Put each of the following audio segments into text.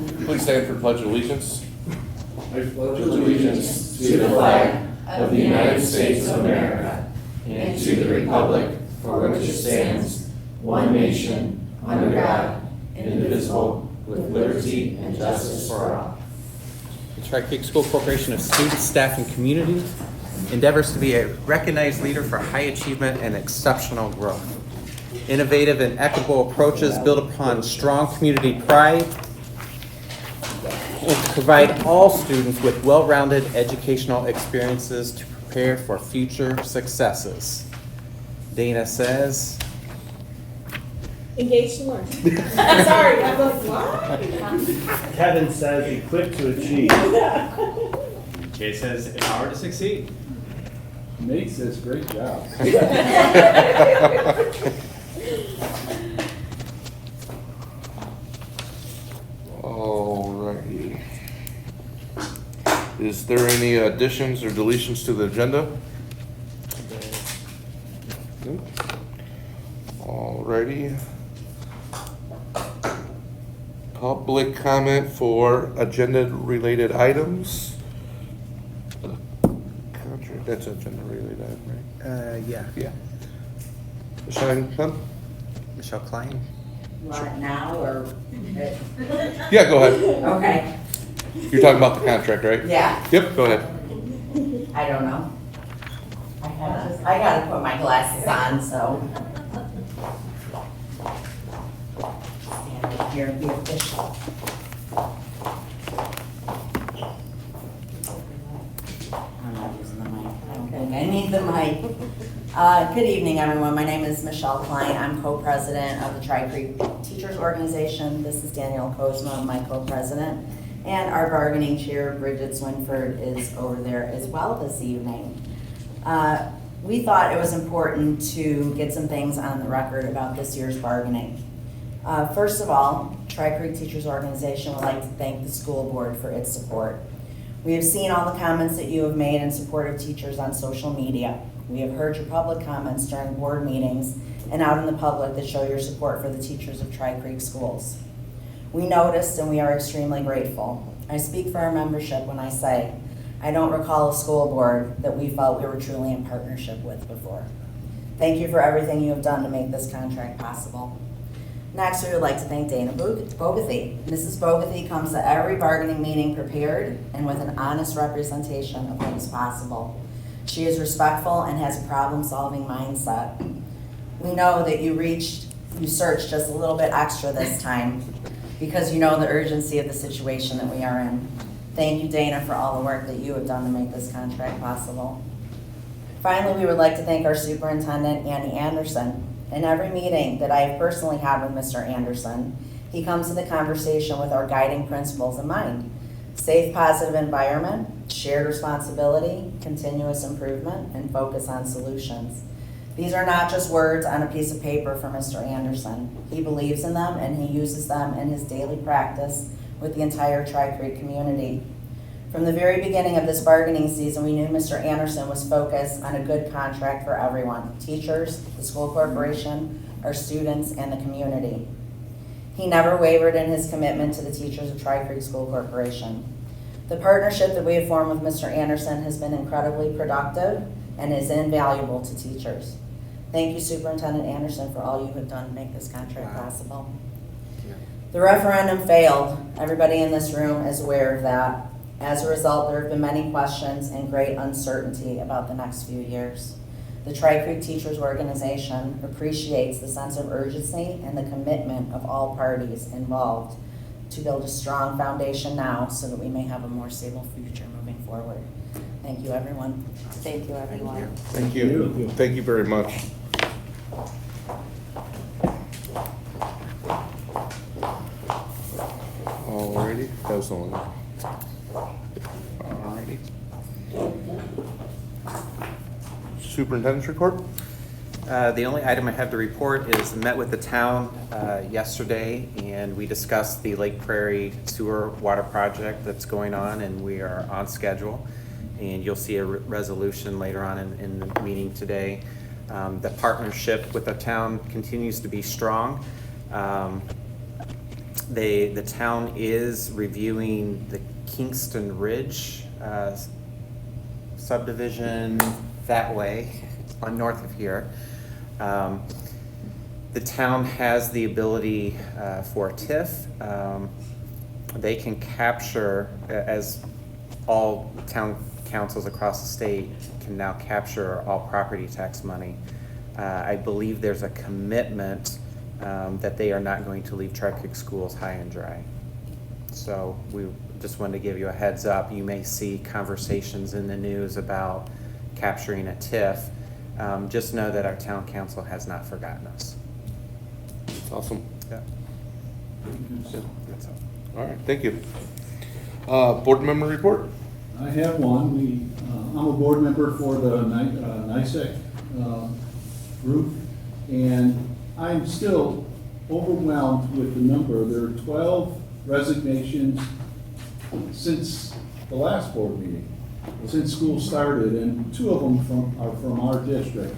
Please stand for the Pledge of Allegiance. I pledge allegiance to the flag of the United States of America and to the republic for which it stands, one nation, under God, indivisible, with liberty and justice for all. The Tri-Creek School Corporation of Students, Staff, and Community endeavors to be a recognized leader for high achievement and exceptional growth. Innovative and equitable approaches build upon strong community pride and to provide all students with well-rounded educational experiences to prepare for future successes. Dana says, Engaged to learn. Sorry, I was what? Kevin says equipped to achieve. Jay says empowered to succeed. Nate says great job. Alrighty. Is there any additions or deletions to the agenda? No? Alrighty. Public comment for agenda-related items. Contract, that's agenda-related item, right? Yeah. Yeah. Michelle, none? Michelle Klein. You want it now or? Yeah, go ahead. Okay, You're talking about the contract, right? yeah, Yep, go ahead. I don't know. I gotta put my glasses on, so. Stand right here and be official. I'm not using the mic, I don't think I need the mic. Good evening, everyone. My name is Michelle Klein. I'm co-president of the Tri-Creek Teachers Organization. This is Danielle Kozma, my co-president. And our bargaining chair, Bridget Swinford, is over there as well this evening. We thought it was important to get some things on the record about this year's bargaining. First of all, Tri-Creek Teachers Organization would like to thank the school board for its support. We have seen all the comments that you have made in support of teachers on social media. We have heard your public comments during board meetings and out in the public that show your support for the teachers of Tri-Creek schools. We noticed and we are extremely grateful. I speak for our membership when I say, I don't recall a school board that we felt we were truly in partnership with before. Thank you for everything you have done to make this contract possible. Next, we would like to thank Dana Bogathy. Mrs. Bogathy comes to every bargaining meeting prepared and with an honest representation of what is possible. She is respectful and has a problem-solving mindset. We know that you searched just a little bit extra this time because you know the urgency of the situation that we are in. Thank you, Dana, for all the work that you have done to make this contract possible. Finally, we would like to thank our superintendent, Andy Anderson. In every meeting that I have personally had with Mr. Anderson, he comes to the conversation with our guiding principles in mind. Safe, positive environment, shared responsibility, continuous improvement, and focus on solutions. These are not just words on a piece of paper for Mr. Anderson. He believes in them and he uses them in his daily practice with the entire Tri-Creek community. From the very beginning of this bargaining season, we knew Mr. Anderson was focused on a good contract for everyone, teachers, the school corporation, our students, and the community. He never wavered in his commitment to the teachers of Tri-Creek School Corporation. The partnership that we have formed with Mr. Anderson has been incredibly productive and is invaluable to teachers. Thank you, Superintendent Anderson, for all you have done to make this contract possible. The referendum failed. Everybody in this room is aware of that. As a result, there have been many questions and great uncertainty about the next few years. The Tri-Creek Teachers Organization appreciates the sense of urgency and the commitment of all parties involved to build a strong foundation now so that we may have a more stable future moving forward. Thank you, everyone. Thank you, everyone. Thank you. Thank you very much. Alrighty, that was the one. Alrighty. Superintendent's report? The only item I have to report is met with the town yesterday, and we discussed the Lake Prairie Sewer Water Project that's going on, and we are on schedule. And you'll see a resolution later on in the meeting today. The partnership with the town continues to be strong. The town is reviewing the Kingston Ridge subdivision that way, on north of here. The town has the ability for a TIF. They can capture, as all town councils across the state can now capture all property tax money. I believe there's a commitment that they are not going to leave Tri Creek schools high and dry. So we just wanted to give you a heads up. You may see conversations in the news about capturing a TIF. Just know that our town council has not forgotten us. That's awesome. Yeah. That's all. All right, thank you. Board member report? I have one. I'm a board member for the NICEC group, and I'm still overwhelmed with the number. There are 12 resignations since the last board meeting, since school started, and 2 of them are from our district.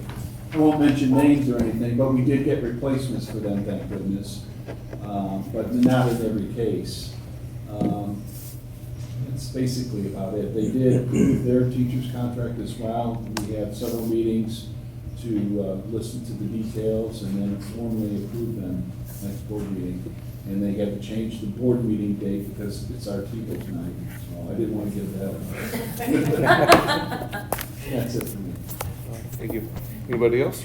I won't mention names or anything, but we did get replacements for them, thank goodness, but not in every case. That's basically about it. They did approve their teacher's contract as well. We had several meetings to listen to the details and then formally approve them next board meeting. And they had to change the board meeting date because it's our teachers' night, so I didn't want to give that up. That's it for me. Thank you. Anybody else?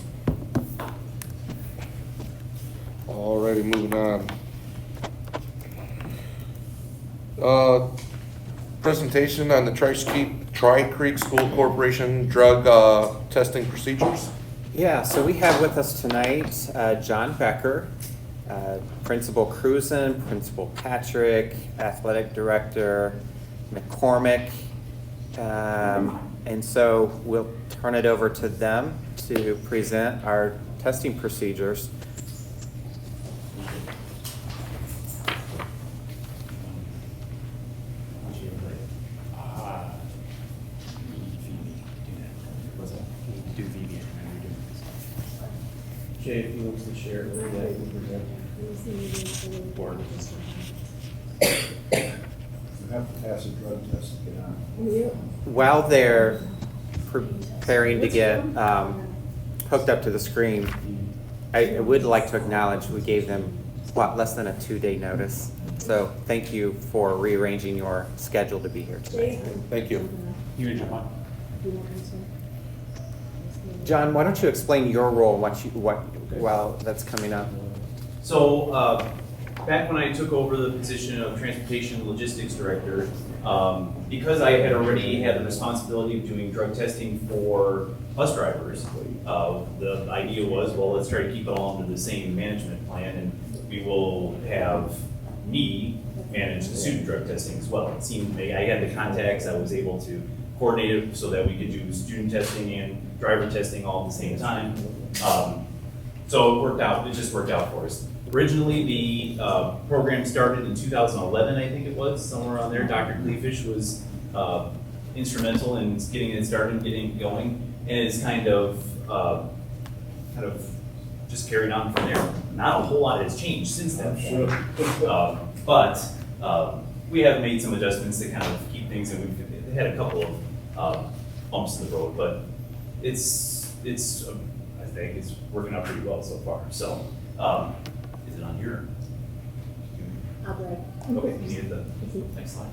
Alrighty, moving on. Presentation on the Tri Creek School Corporation drug testing procedures. Yeah, so we have with us tonight John Becker, Principal Cruzen, Principal Patrick, Athletic Director McCormick. And so we'll turn it over to them to present our testing procedures. Jay, if he wants to share, that would present. Board. You have to pass a drug test to get on. While they're preparing to get hooked up to the screen, I would like to acknowledge we gave them, less than a 2-day notice. So thank you for rearranging your schedule to be here today. Thank you. John, why don't you explain your role, while that's coming up? So, back when I took over the position of Transportation Logistics Director, because I had already had the responsibility of doing drug testing for bus drivers, the idea was, well, let's try to keep it all under the same management plan, and we will have me manage the student drug testing as well. It seemed to me, I had the contacts, I was able to coordinate it so that we could do student testing and driver testing all at the same time. So it worked out, it just worked out for us. Originally, the program started in 2011, I think it was, somewhere around there. Dr. Cleafish was instrumental in getting it started, getting it going, and it's kind of just carried on from there. Not a whole lot has changed since that point. But we have made some adjustments to kind of keep things, and we've had a couple of bumps in the road, but it's I think it's working out pretty well so far. So, is it on your? Okay, you need the next slide.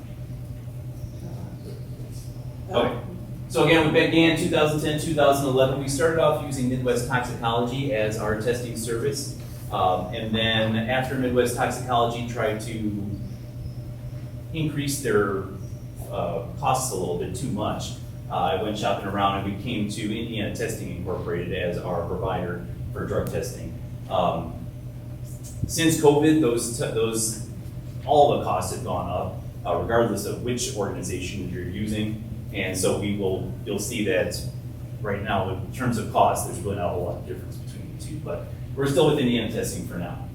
Okay. So again, we began 2010, 2011. We started off using Midwest Toxicology as our testing service. And then after Midwest Toxicology tried to increase their costs a little bit too much, I went shopping around and we came to Indiana Testing Incorporated as our provider for drug testing. Since COVID, all the costs have gone up, regardless of which organization you're using. And so you'll see that right now, in terms of cost, there's really not a whole lot of difference between the two, but we're still with Indiana Testing for now.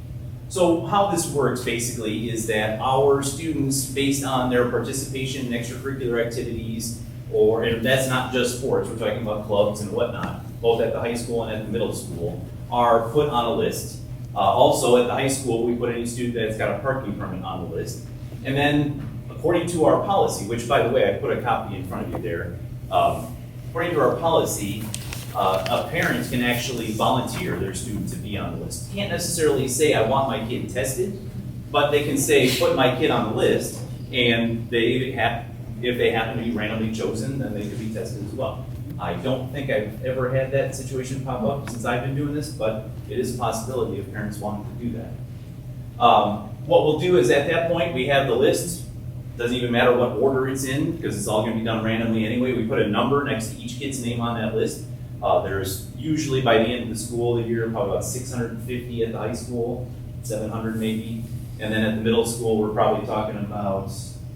So how this works basically is that our students, based on their participation in extracurricular activities, and that's not just sports, we're talking about clubs and whatnot, both at the high school and at the middle school, are put on a list. Also, at the high school, we put any student that's got a parking permit on the list. And then, according to our policy, which, by the way, I put a copy in front of you there. According to our policy, a parent can actually volunteer their student to be on the list. Can't necessarily say, I want my kid tested, but they can say, put my kid on the list, and if they happen to be randomly chosen, then they could be tested as well. I don't think I've ever had that situation pop up since I've been doing this, but it is a possibility if parents want to do that. What we'll do is at that point, we have the list. Doesn't even matter what order it's in, because it's all going to be done randomly anyway. We put a number next to each kid's name on that list. There's usually, by the end of the school year, probably about 650 at the high school, 700 maybe. And then at the middle school, we're probably talking about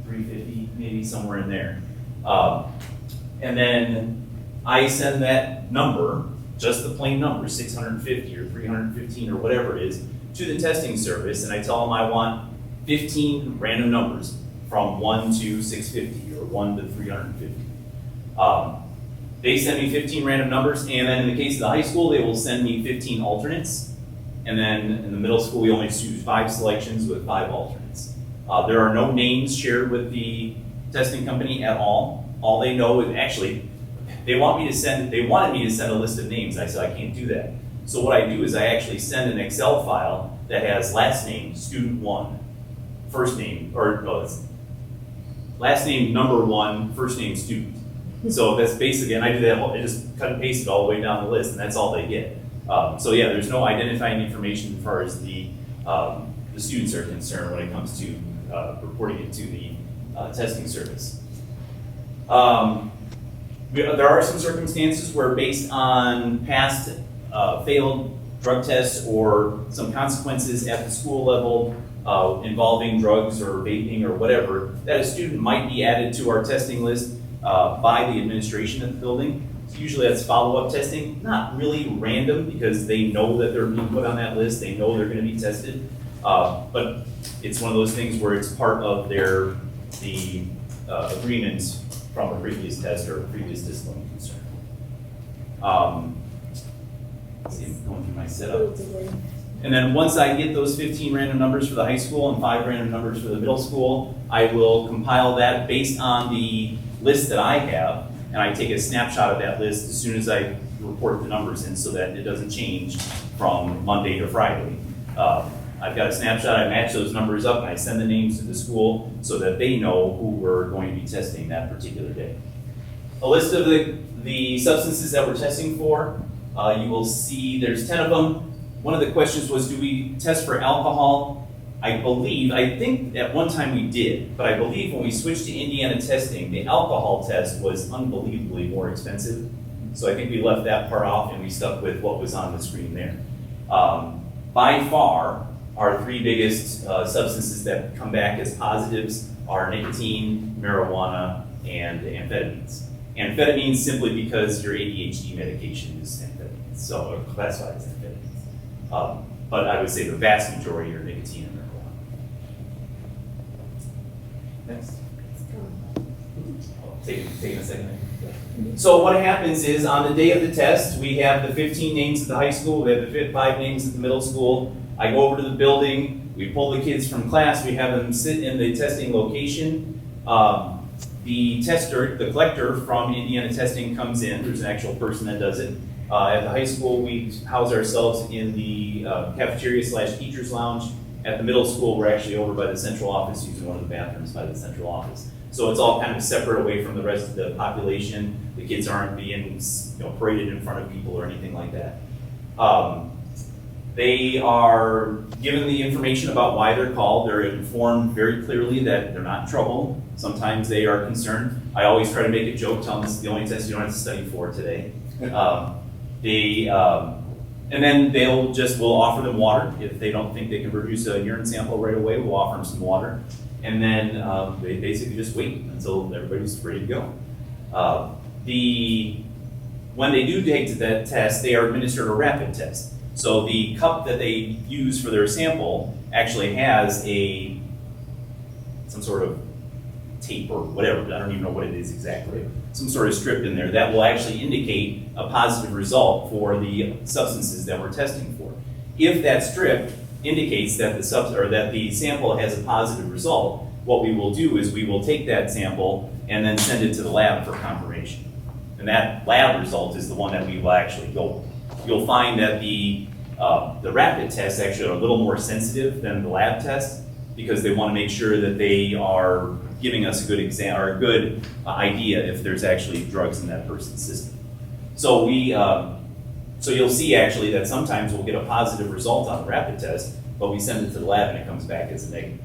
350, maybe somewhere in there. And then I send that number, just the plain number, 650 or 315 or whatever it is, to the testing service, and I tell them I want 15 random numbers from 1 to 650 or 1 to 350. They send me 15 random numbers, and then in the case of the high school, they will send me 15 alternates. And then in the middle school, we only choose 5 selections with 5 alternates. There are no names shared with the testing company at all. All they know is, actually, they wanted me to send a list of names. I said I can't do that. So what I do is I actually send an Excel file that has last name, student 1, first name, it's last name, number 1, first name, student. So that's basically, and I do that, I just cut and paste it all the way down the list, and that's all they get. So yeah, there's no identifying information as far as the students are concerned when it comes to reporting it to the testing service. There are some circumstances where, based on past failed drug tests or some consequences at the school level involving drugs or vaping or whatever, that a student might be added to our testing list by the administration of the building. So usually that's follow-up testing, not really random because they know that they're being put on that list, they know they're going to be tested, but it's one of those things where it's part of the agreement from a previous test or a previous discipline concern. Let's see, I'm going through my setup. And then once I get those 15 random numbers for the high school and 5 random numbers for the middle school, I will compile that based on the list that I have, and I take a snapshot of that list as soon as I report the numbers in so that it doesn't change from Monday to Friday. I've got a snapshot, I match those numbers up, and I send the names to the school so that they know who we're going to be testing that particular day. A list of the substances that we're testing for, you will see there's 10 of them. One of the questions was, do we test for alcohol? I think at one time we did, but I believe when we switched to Indiana testing, the alcohol test was unbelievably more expensive. So I think we left that part off and we stuck with what was on the screen there. By far, our 3 biggest substances that come back as positives are nicotine, marijuana, and amphetamines. Amphetamines simply because your ADHD medication is amphetamines, so classified as amphetamines. But I would say the vast majority are nicotine and marijuana. Next. Taking a second. So what happens is, on the day of the test, we have the 15 names at the high school, we have the 5 names at the middle school. I go over to the building, we pull the kids from class, we have them sit in the testing location. The collector from Indiana Testing comes in, there's an actual person that does it. At the high school, we house ourselves in the cafeteria/teacher's lounge. At the middle school, we're actually over by the central office, using one of the bathrooms by the central office. So it's all kind of separate away from the rest of the population. The kids aren't being paraded in front of people or anything like that. They are given the information about why they're called. They're informed very clearly that they're not in trouble. Sometimes they are concerned. I always try to make a joke, tell them this is the only test you don't have to study for today. And then we'll offer them water. If they don't think they can produce a urine sample right away, we'll offer them some water. And then they basically just wait until everybody's ready to go. When they do take that test, they are administered a rapid test. So the cup that they use for their sample actually has some sort of tape or whatever, I don't even know what it is exactly, some sort of strip in there that will actually indicate a positive result for the substances that we're testing for. If that strip indicates that the sample has a positive result, what we will do is we will take that sample and then send it to the lab for confirmation. And that lab result is the one that we will actually go. You'll find that the rapid tests actually are a little more sensitive than the lab test because they want to make sure that they are giving us a good a good idea if there's actually drugs in that person's system. So so you'll see actually that sometimes we'll get a positive result on a rapid test, but we send it to the lab and it comes back as a negative.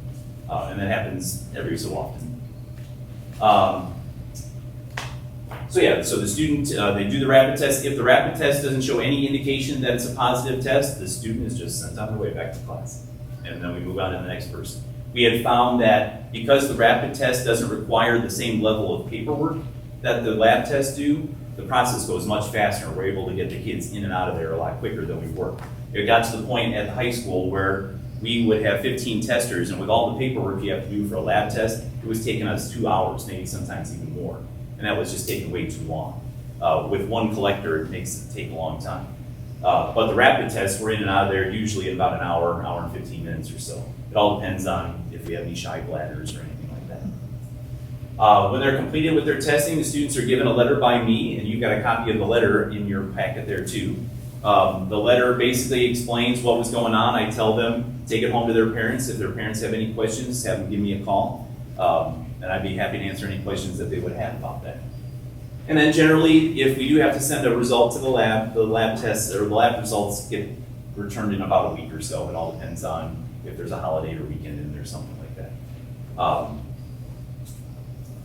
And that happens every so often. So yeah, so the student, they do the rapid test. If the rapid test doesn't show any indication that it's a positive test, the student is just sent on their way back to class. And then we move on to the next person. We had found that because the rapid test doesn't require the same level of paperwork that the lab tests do, the process goes much faster. We're able to get the kids in and out of there a lot quicker than we were. It got to the point at the high school where we would have 15 testers, and with all the paperwork you have to do for a lab test, it was taking us 2 hours, maybe sometimes even more. And that was just taking way too long. With one collector, it makes it take a long time. But the rapid tests, we're in and out of there usually in about an hour and 15 minutes or so. It all depends on if we have any shy bladders or anything like that. When they're completed with their testing, the students are given a letter by me, and you've got a copy of the letter in your packet there too. The letter basically explains what was going on. I tell them, take it home to their parents. If their parents have any questions, have them give me a call. And I'd be happy to answer any questions that they would have about that. And then generally, if we do have to send a result to the lab tests or the lab results get returned in about a week or so. It all depends on if there's a holiday or weekend in there, something like that.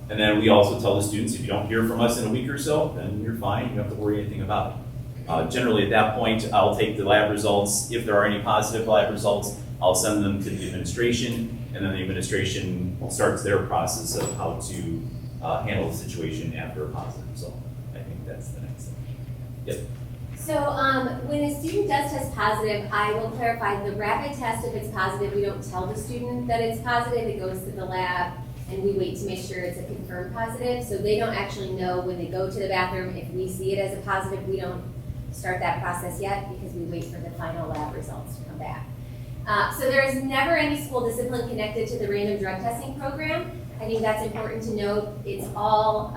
And then we also tell the students, if you don't hear from us in a week or so, then you're fine. You don't have to worry anything about it. Generally, at that point, I'll take the lab results. If there are any positive lab results, I'll send them to the administration, and then the administration starts their process of how to handle the situation after a positive result. I think that's the next thing. Yep. So when a student does test positive, I will clarify the rapid test, if it's positive, we don't tell the student that it's positive. It goes to the lab, and we wait to make sure it's a confirmed positive. So they don't actually know when they go to the bathroom. If we see it as a positive, we don't start that process yet because we wait for the final lab results to come back. So there is never any school discipline connected to the random drug testing program. I think that's important to note. It's all,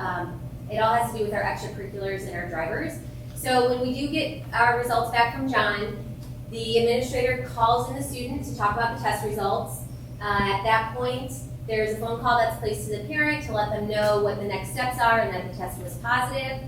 it all has to do with our extracurriculars and our drivers. So when we do get our results back from John, the administrator calls in the student to talk about the test results. At that point, there's a phone call that's placed to the parent to let them know what the next steps are and that the test was positive.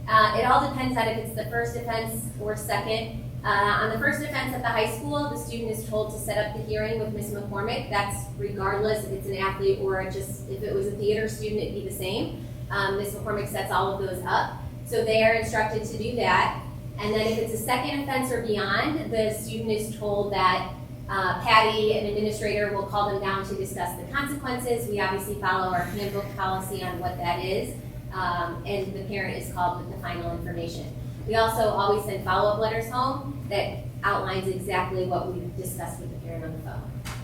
It all depends on if it's the first offense or second. On the first offense at the high school, the student is told to set up the hearing with Ms. McCormick. That's regardless if it's an athlete or just if it was a theater student, it'd be the same. Ms. McCormick sets all of those up. So they are instructed to do that. And then if it's a second offense or beyond, the student is told that Patty, an administrator, will call them down to discuss the consequences. We obviously follow our handbook policy on what that is. And the parent is called with the final information. We also always send follow-up letters home that outlines exactly what we've discussed with the parent on the phone.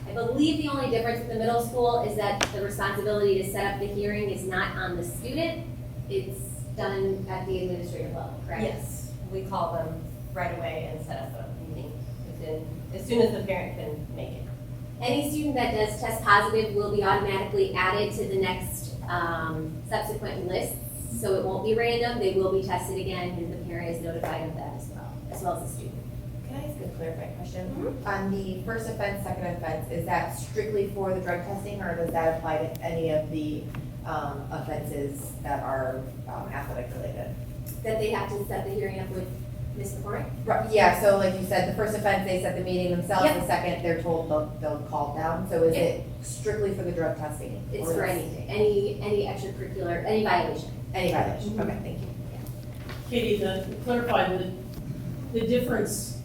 I believe the only difference with the middle school is that the responsibility to set up the hearing is not on the student. It's done at the administrative level, correct? Yes, we call them right away and set up a meeting as soon as the parent can make it. Any student that does test positive will be automatically added to the next subsequent lists. So it won't be random, they will be tested again, and the parent is notified of that as well as the student. Can I ask a clarifying question? On the first offense, second offense, is that strictly for the drug testing, or does that apply to any of the offenses that are athletic related? That they have to set the hearing up with Ms. McCormick? Right, yeah, so like you said, the first offense, they set the meeting themselves, Yep. the second, they're told they'll call down, so is Yep. it strictly for the drug testing? It's or for is- anything, any extracurricular, any violation. Any violation, okay, thank you. Katie, to clarify, the difference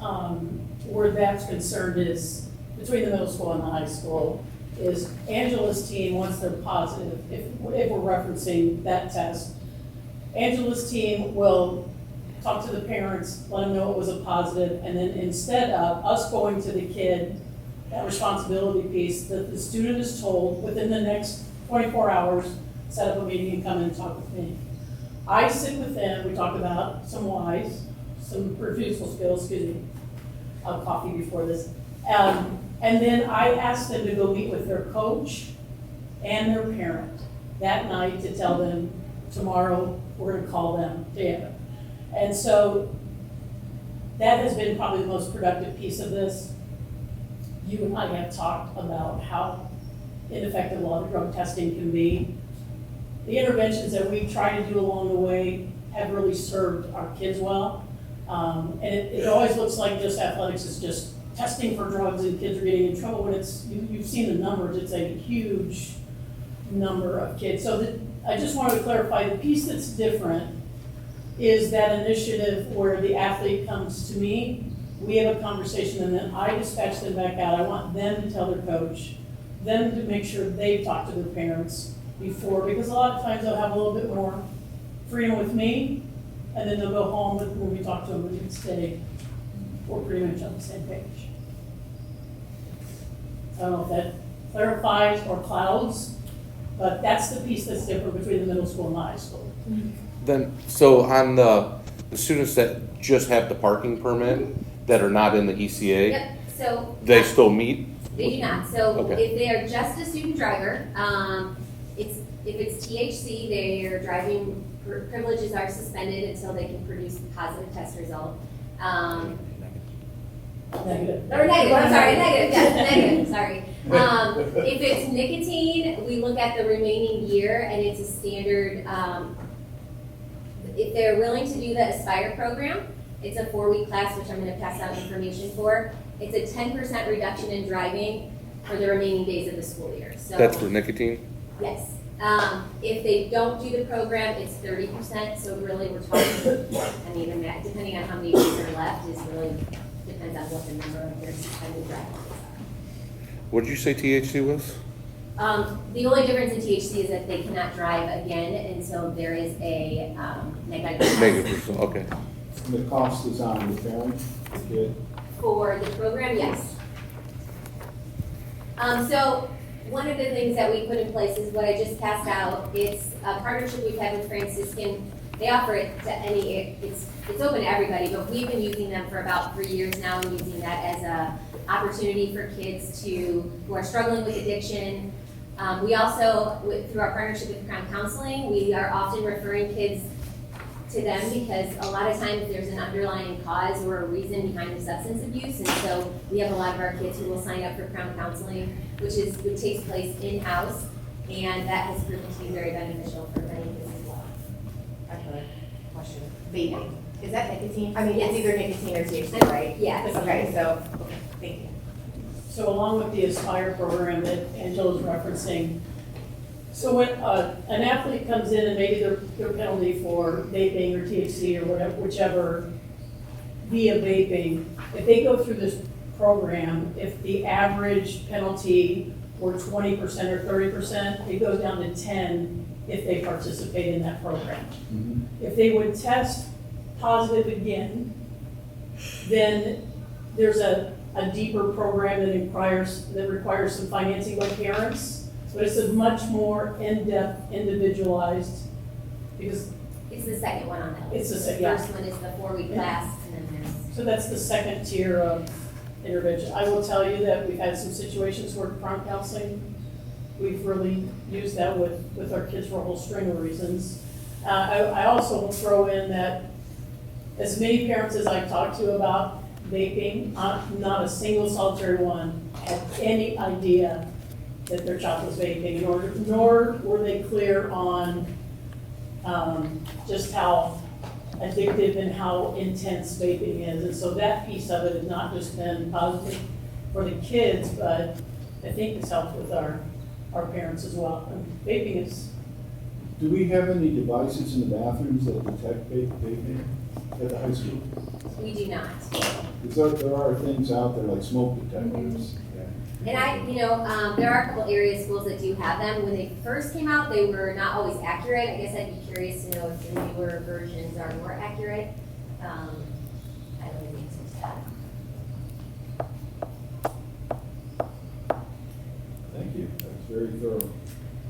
where that's concerned is between the middle school and the high school is Angela's team, once they're positive, if we're referencing that test, Angela's team will talk to the parents, let them know it was a positive, and then instead of us going to the kid, that responsibility piece, that the student is told within the next 24 hours, set up a meeting and come in and talk with me. I sit with them, we talk about some whys, some refusal skills, excuse me. coffee before this. And then I asked them to go meet with their coach and their parent that night to tell them tomorrow we're gonna call them together. And so that has been probably the most productive piece of this. You and I have talked about how ineffective a lot of drug testing can be. The interventions that we've tried to do along the way have really served our kids well. And it always looks like just athletics is just testing for drugs and kids are getting in trouble when it's, you've seen the numbers, it's a huge number of kids. So I just wanted to clarify, the piece that's different is that initiative where the athlete comes to me, we have a conversation, and then I dispatch them back out. I want them to tell their coach, them to make sure they've talked to their parents before, because a lot of times they'll have a little bit more freedom with me, and then they'll go home, and when we talk to them the next day, we're pretty much on the same page. I don't know if that clarifies or clouds, but that's the piece that's different between the middle school and the high school. Then, so on the students that just have the parking permit, that are not in the ECA, Yep, so. they still meet? They do not. So Okay. if they are just a student driver, if it's THC, their driving privileges are suspended until they can produce a positive test result. Negative. Or negative, I'm sorry, negative, yes, negative, sorry. If it's nicotine, we look at the remaining year and it's a standard, if they're willing to do the Aspire program, it's a 4-week class, which I'm gonna pass out information for. It's a 10% reduction in driving for the remaining days of the school year, so. That's for nicotine? Yes. If they don't do the program, it's 30%, so really we're talking, and even that, depending on how many days are left, is really, depends on what the number of their suspended driving days are. What did you say THC was? The only difference in THC is that they cannot drive again, and so there is a negative. Negative, okay. And the cost is on the parent, the kid. For the program, yes. So one of the things that we put in place is what I just passed out. It's a partnership we've had with Franciscan. They offer it to any, it's open to everybody, but we've been using them for about 3 years now and using that as a opportunity for kids who are struggling with addiction. We also, through our partnership with Crown Counseling, we are often referring kids to them because a lot of times there's an underlying cause or a reason behind the substance abuse. And so we have a lot of our kids who will sign up for Crown Counseling, which takes place in-house, and that has proven to be very beneficial for many kids as well. I have a question. Vaping, is that nicotine? I mean, Yes. it's either nicotine or THC, right? Yes. Okay, so, okay, thank you. So along with the Aspire program that Angela's referencing, so when an athlete comes in and maybe their penalty for vaping or THC or whatever, whichever, via vaping, if they go through this program, if the average penalty were 20% or 30%, it goes down to 10 if they participate in that program. If they would test positive again, then there's a deeper program that requires some financing by parents. But it's a much more in-depth, individualized, because, It's the second one on that It's list. the second, yeah. First one is the 4-week class, and then there's. so that's the second tier of intervention. I will tell you that we've had some situations where Crown Counseling, we've really used that with our kids for a whole string of reasons. I also will throw in that as many parents as I've talked to about vaping, not a single solitary one had any idea that their child was vaping, nor were they clear on just how addictive and how intense vaping is. And so that piece of it has not just been positive for the kids, but I think it's helped with our parents as well. And vaping is, Do we have any devices in the bathrooms that detect vaping at the high school? We do not. Because there are things out there like smoke detectors. And there are a couple area schools that do have them. When they first came out, they were not always accurate. I guess I'd be curious to know if the newer versions are more accurate. I don't know the answer to that. Thank you, that's very thorough.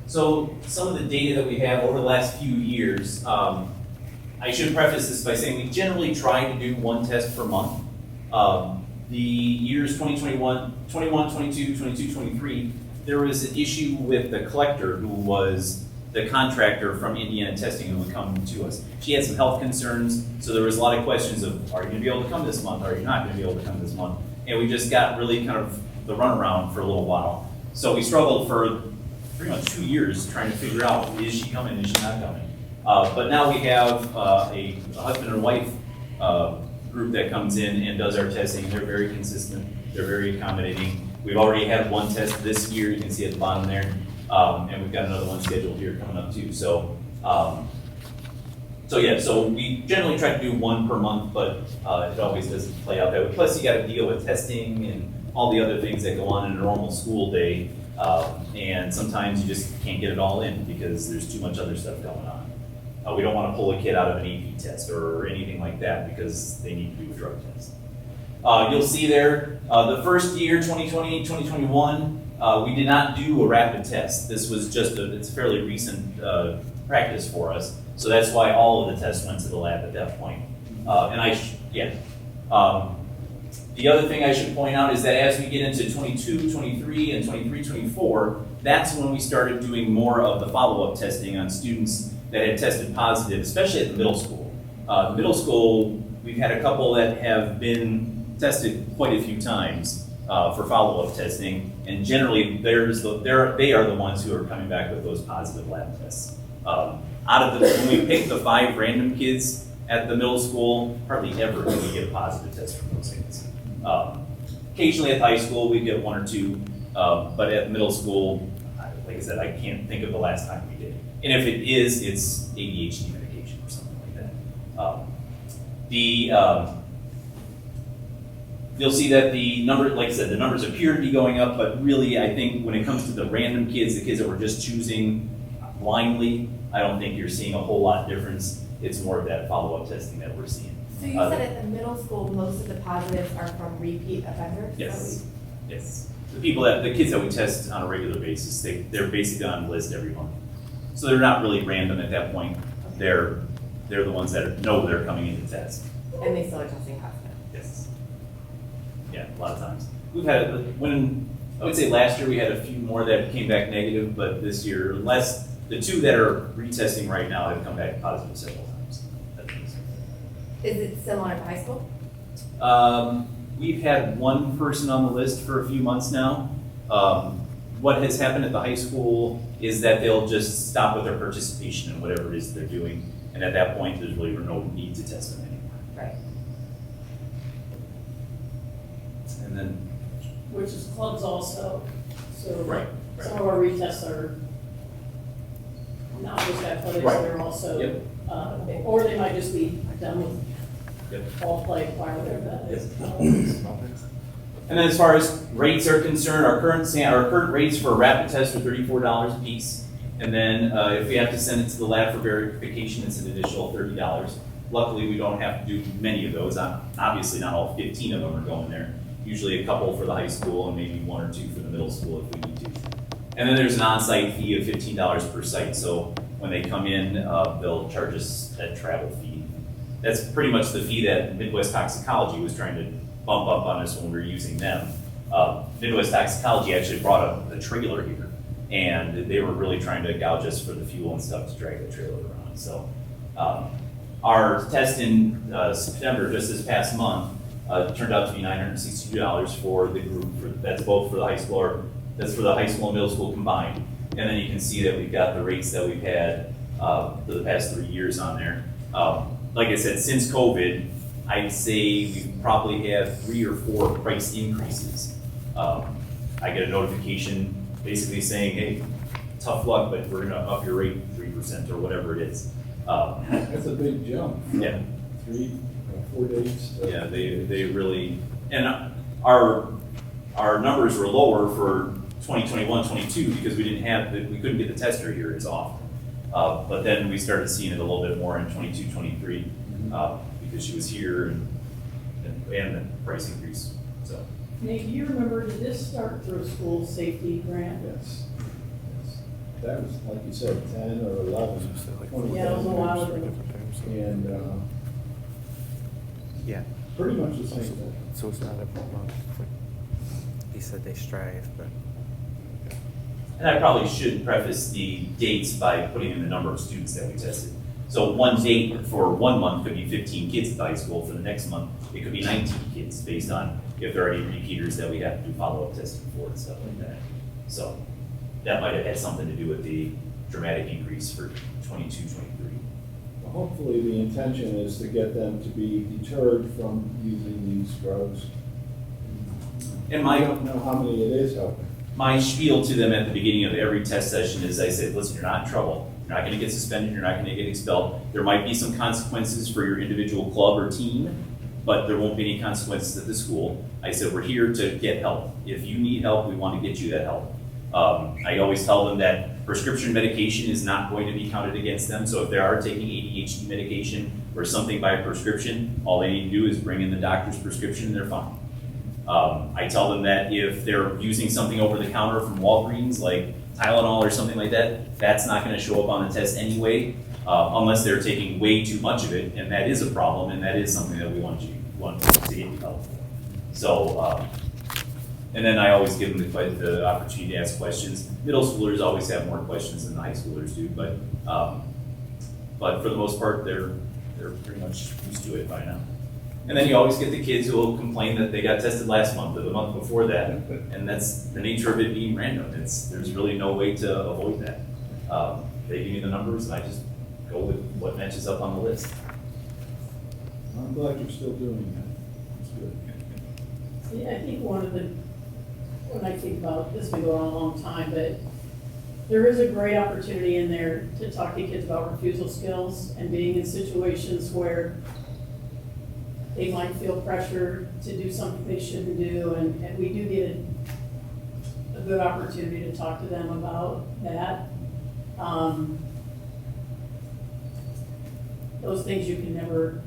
So some of the data that we have over the last few years, I should preface this by saying we generally try to do one test per month. the years 2021, 22, 23, there was an issue with the collector who was the contractor from Indiana Testing who would come to us. She had some health concerns, so there was a lot of questions of, are you gonna be able to come this month? Are you not gonna be able to come this month? And we just got really kind of the runaround for a little while. So we struggled for pretty much 2 years trying to figure out, is she coming, is she not coming? But now we have a husband and wife group that comes in and does our testing. They're very consistent, they're very accommodating. We've already had one test this year, you can see at the bottom there. And we've got another one scheduled here coming up too. So we generally try to do one per month, but it always doesn't play out that way. Plus you gotta deal with testing and all the other things that go on in a normal school day. And sometimes you just can't get it all in because there's too much other stuff going on. We don't wanna pull a kid out of an AP test or anything like that because they need to do a drug test. You'll see there, the first year, 2020, 2021, we did not do a rapid test. This was just it's a fairly recent practice for us. So that's why all of the tests went to the lab at that point. The other thing I should point out is that as we get into 22, 23, and 23, 24, that's when we started doing more of the follow-up testing on students that had tested positive, especially at the middle school. Middle school, we've had a couple that have been tested quite a few times for follow-up testing, and generally they are the ones who are coming back with those positive lab tests. When we pick the 5 random kids at the middle school, hardly ever do we get a positive test from those kids. Occasionally at high school we get 1 or 2, but at middle school, like I said, I can't think of the last time we did. And if it is, it's ADHD medication or something like that. You'll see that the number, like I said, the numbers appear to be going up, but really I think when it comes to the random kids, the kids that we're just choosing blindly, I don't think you're seeing a whole lot of difference. It's more of that follow-up testing that we're seeing. So you said at the middle school, most of the positives are from repeat offenders? Yes, yes. The kids that we test on a regular basis, they're basically on the list every month. So they're not really random at that point. They're the ones that know they're coming in to test. And they still are testing positive? Yes. Yeah, a lot of times. We've had, I would say last year we had a few more that came back negative, but this year, the 2 that are retesting right now have come back positive several times. Is it similar to high school? We've had 1 person on the list for a few months now. What has happened at the high school is that they'll just stop with their participation in whatever it is they're doing. And at that point, there's really no need to test them anymore. Right. And then, Which is clubs also, so. Right. Some of our retests are not just athletics, Right. they're also, Yep. or they might just be done with Yep. ball play, whatever that is. And then as far as rates are concerned, our current rates for a rapid test are $34 a piece. And then if we have to send it to the lab for verification, it's an additional $30. Luckily, we don't have to do many of those. Obviously, not all 15 of them are going there. Usually a couple for the high school and maybe 1 or 2 for the middle school if we need to. And then there's an on-site fee of $15 per site. So when they come in, they'll charge us a travel fee. That's pretty much the fee that Midwest Toxicology was trying to bump up on us when we were using them. Midwest Toxicology actually brought a trailer here, and they were really trying to gouge us for the fuel and stuff to drag the trailer around. So our test in September, just this past month, turned out to be $962 for the group. That's both for the high school, or that's for the high school and middle school combined. And then you can see that we've got the rates that we've had for the past 3 years on there. Like I said, since COVID, I'd say we probably have 3 or 4 price increases. I get a notification basically saying, hey, tough luck, but we're gonna up your rate 3% or whatever it is. That's a big jump. Yeah. 3 or 4 days. Yeah, they really, and our numbers were lower for 2021, 22 because we couldn't get the tester here as often. But then we started seeing it a little bit more in 22, 23 because she was here and the price increase. So. Nate, do you remember, did this start through a school safety grant? Yes. That was, like you said, 10 or 11. 20 Yeah, it was a while ago. And Yeah. Pretty much the same thing. So it's not a month. He said they strive, but. And I probably should preface the dates by putting in the number of students that we tested. So one date for 1 month could be 15 kids at the high school. For the next month, it could be 19 kids based on if there are any repeaters that we have to do follow-up testing for and stuff like that. So that might have had something to do with the dramatic increase for 22, 23. Well, hopefully, the intention is to get them to be deterred from using these drugs. And I don't know how many it is helping. my spiel to them at the beginning of every test session is I said, listen, you're not in trouble. You're not gonna get suspended, you're not gonna get expelled. There might be some consequences for your individual club or team, but there won't be any consequences at the school. I said, we're here to get help. If you need help, we wanna get you that help. I always tell them that prescription medication is not going to be counted against them. So if they are taking ADHD medication or something by prescription, all they need to do is bring in the doctor's prescription and they're fine. I tell them that if they're using something over the counter from Walgreens, like Tylenol or something like that, that's not gonna show up on the test anyway, unless they're taking way too much of it, and that is a problem, and that is something that we want to get you help for. So, and then I always give them the opportunity to ask questions. Middle schoolers always have more questions than the high schoolers do, but for the most part, they're pretty much used to it by now. And then you always get the kids who will complain that they got tested last month or the month before that, and that's the nature of it being random. There's really no way to avoid that. They give me the numbers, and I just go with what matches up on the list. I'm glad you're still doing that. That's good. Yeah, I think when I think about this, been going on a long time, but there is a great opportunity in there to talk to kids about refusal skills and being in situations where they might feel pressure to do something they shouldn't do, and we do get a good opportunity to talk to them about that. Those things you can never,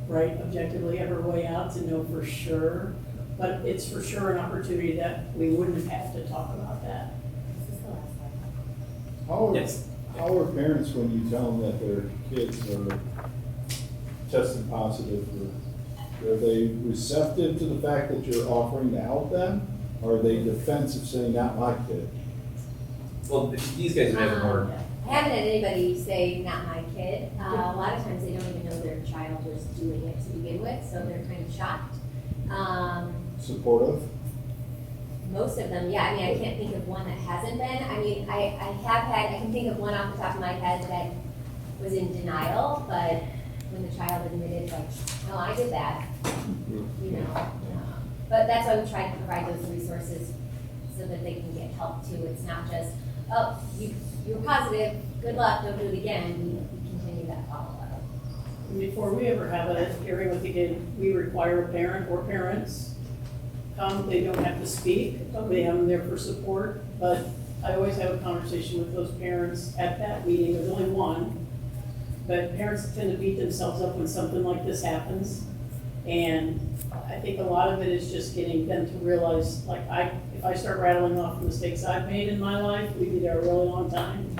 right, objectively ever weigh out to know for sure, but it's for sure an opportunity that we wouldn't have to talk about that. This is the last slide. Yes. How are parents when you tell them that their kids are tested positive? Are they receptive to the fact that you're offering to help them? Or are they defensive, saying, not my kid? Well, these guys have more. I haven't had anybody say, not my kid. A lot of times they don't even know their child was doing it to begin with, so they're kind of shocked. Supportive? Most of them, yeah. I mean, I can't think of one that hasn't been. I mean, I can think of one off the top of my head that was in denial, but when the child admitted, like, no, I did that, you know. But that's why we try to provide those resources so that they can get help too. It's not just, oh, you're positive, good luck, don't do it again. We continue that follow-up. Before we ever have a hearing with the kid, we require a parent or parents come. They don't have to speak, we have them there for support, but I always have a conversation with those parents at that meeting. There's only one. But parents tend to beat themselves up when something like this happens. And I think a lot of it is just getting them to realize, like, if I start rattling off the mistakes I've made in my life, we'd be there a really long time.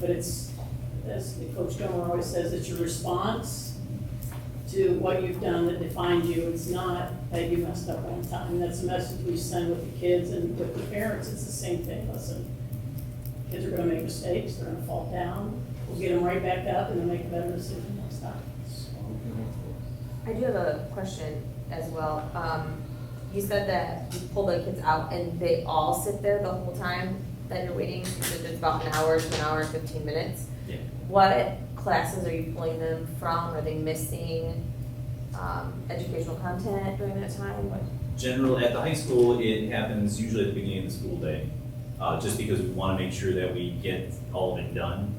But it's, as Coach Gilmore always says, it's your response to what you've done that defines you. It's not that you messed up one time. That's the message we send with the kids and with the parents. It's the same thing. Listen, kids are gonna make mistakes, they're gonna fall down. We'll get them right back up and then make a better decision next time. I do have a question as well. You said that you pull the kids out and they all sit there the whole time that you're waiting. You said it's about an hour to an hour and 15 minutes. Yeah. What classes are you pulling them from? Are they missing educational content during that time? At the high school, it happens usually at the beginning of the school day, just because we want to make sure that we get all of it done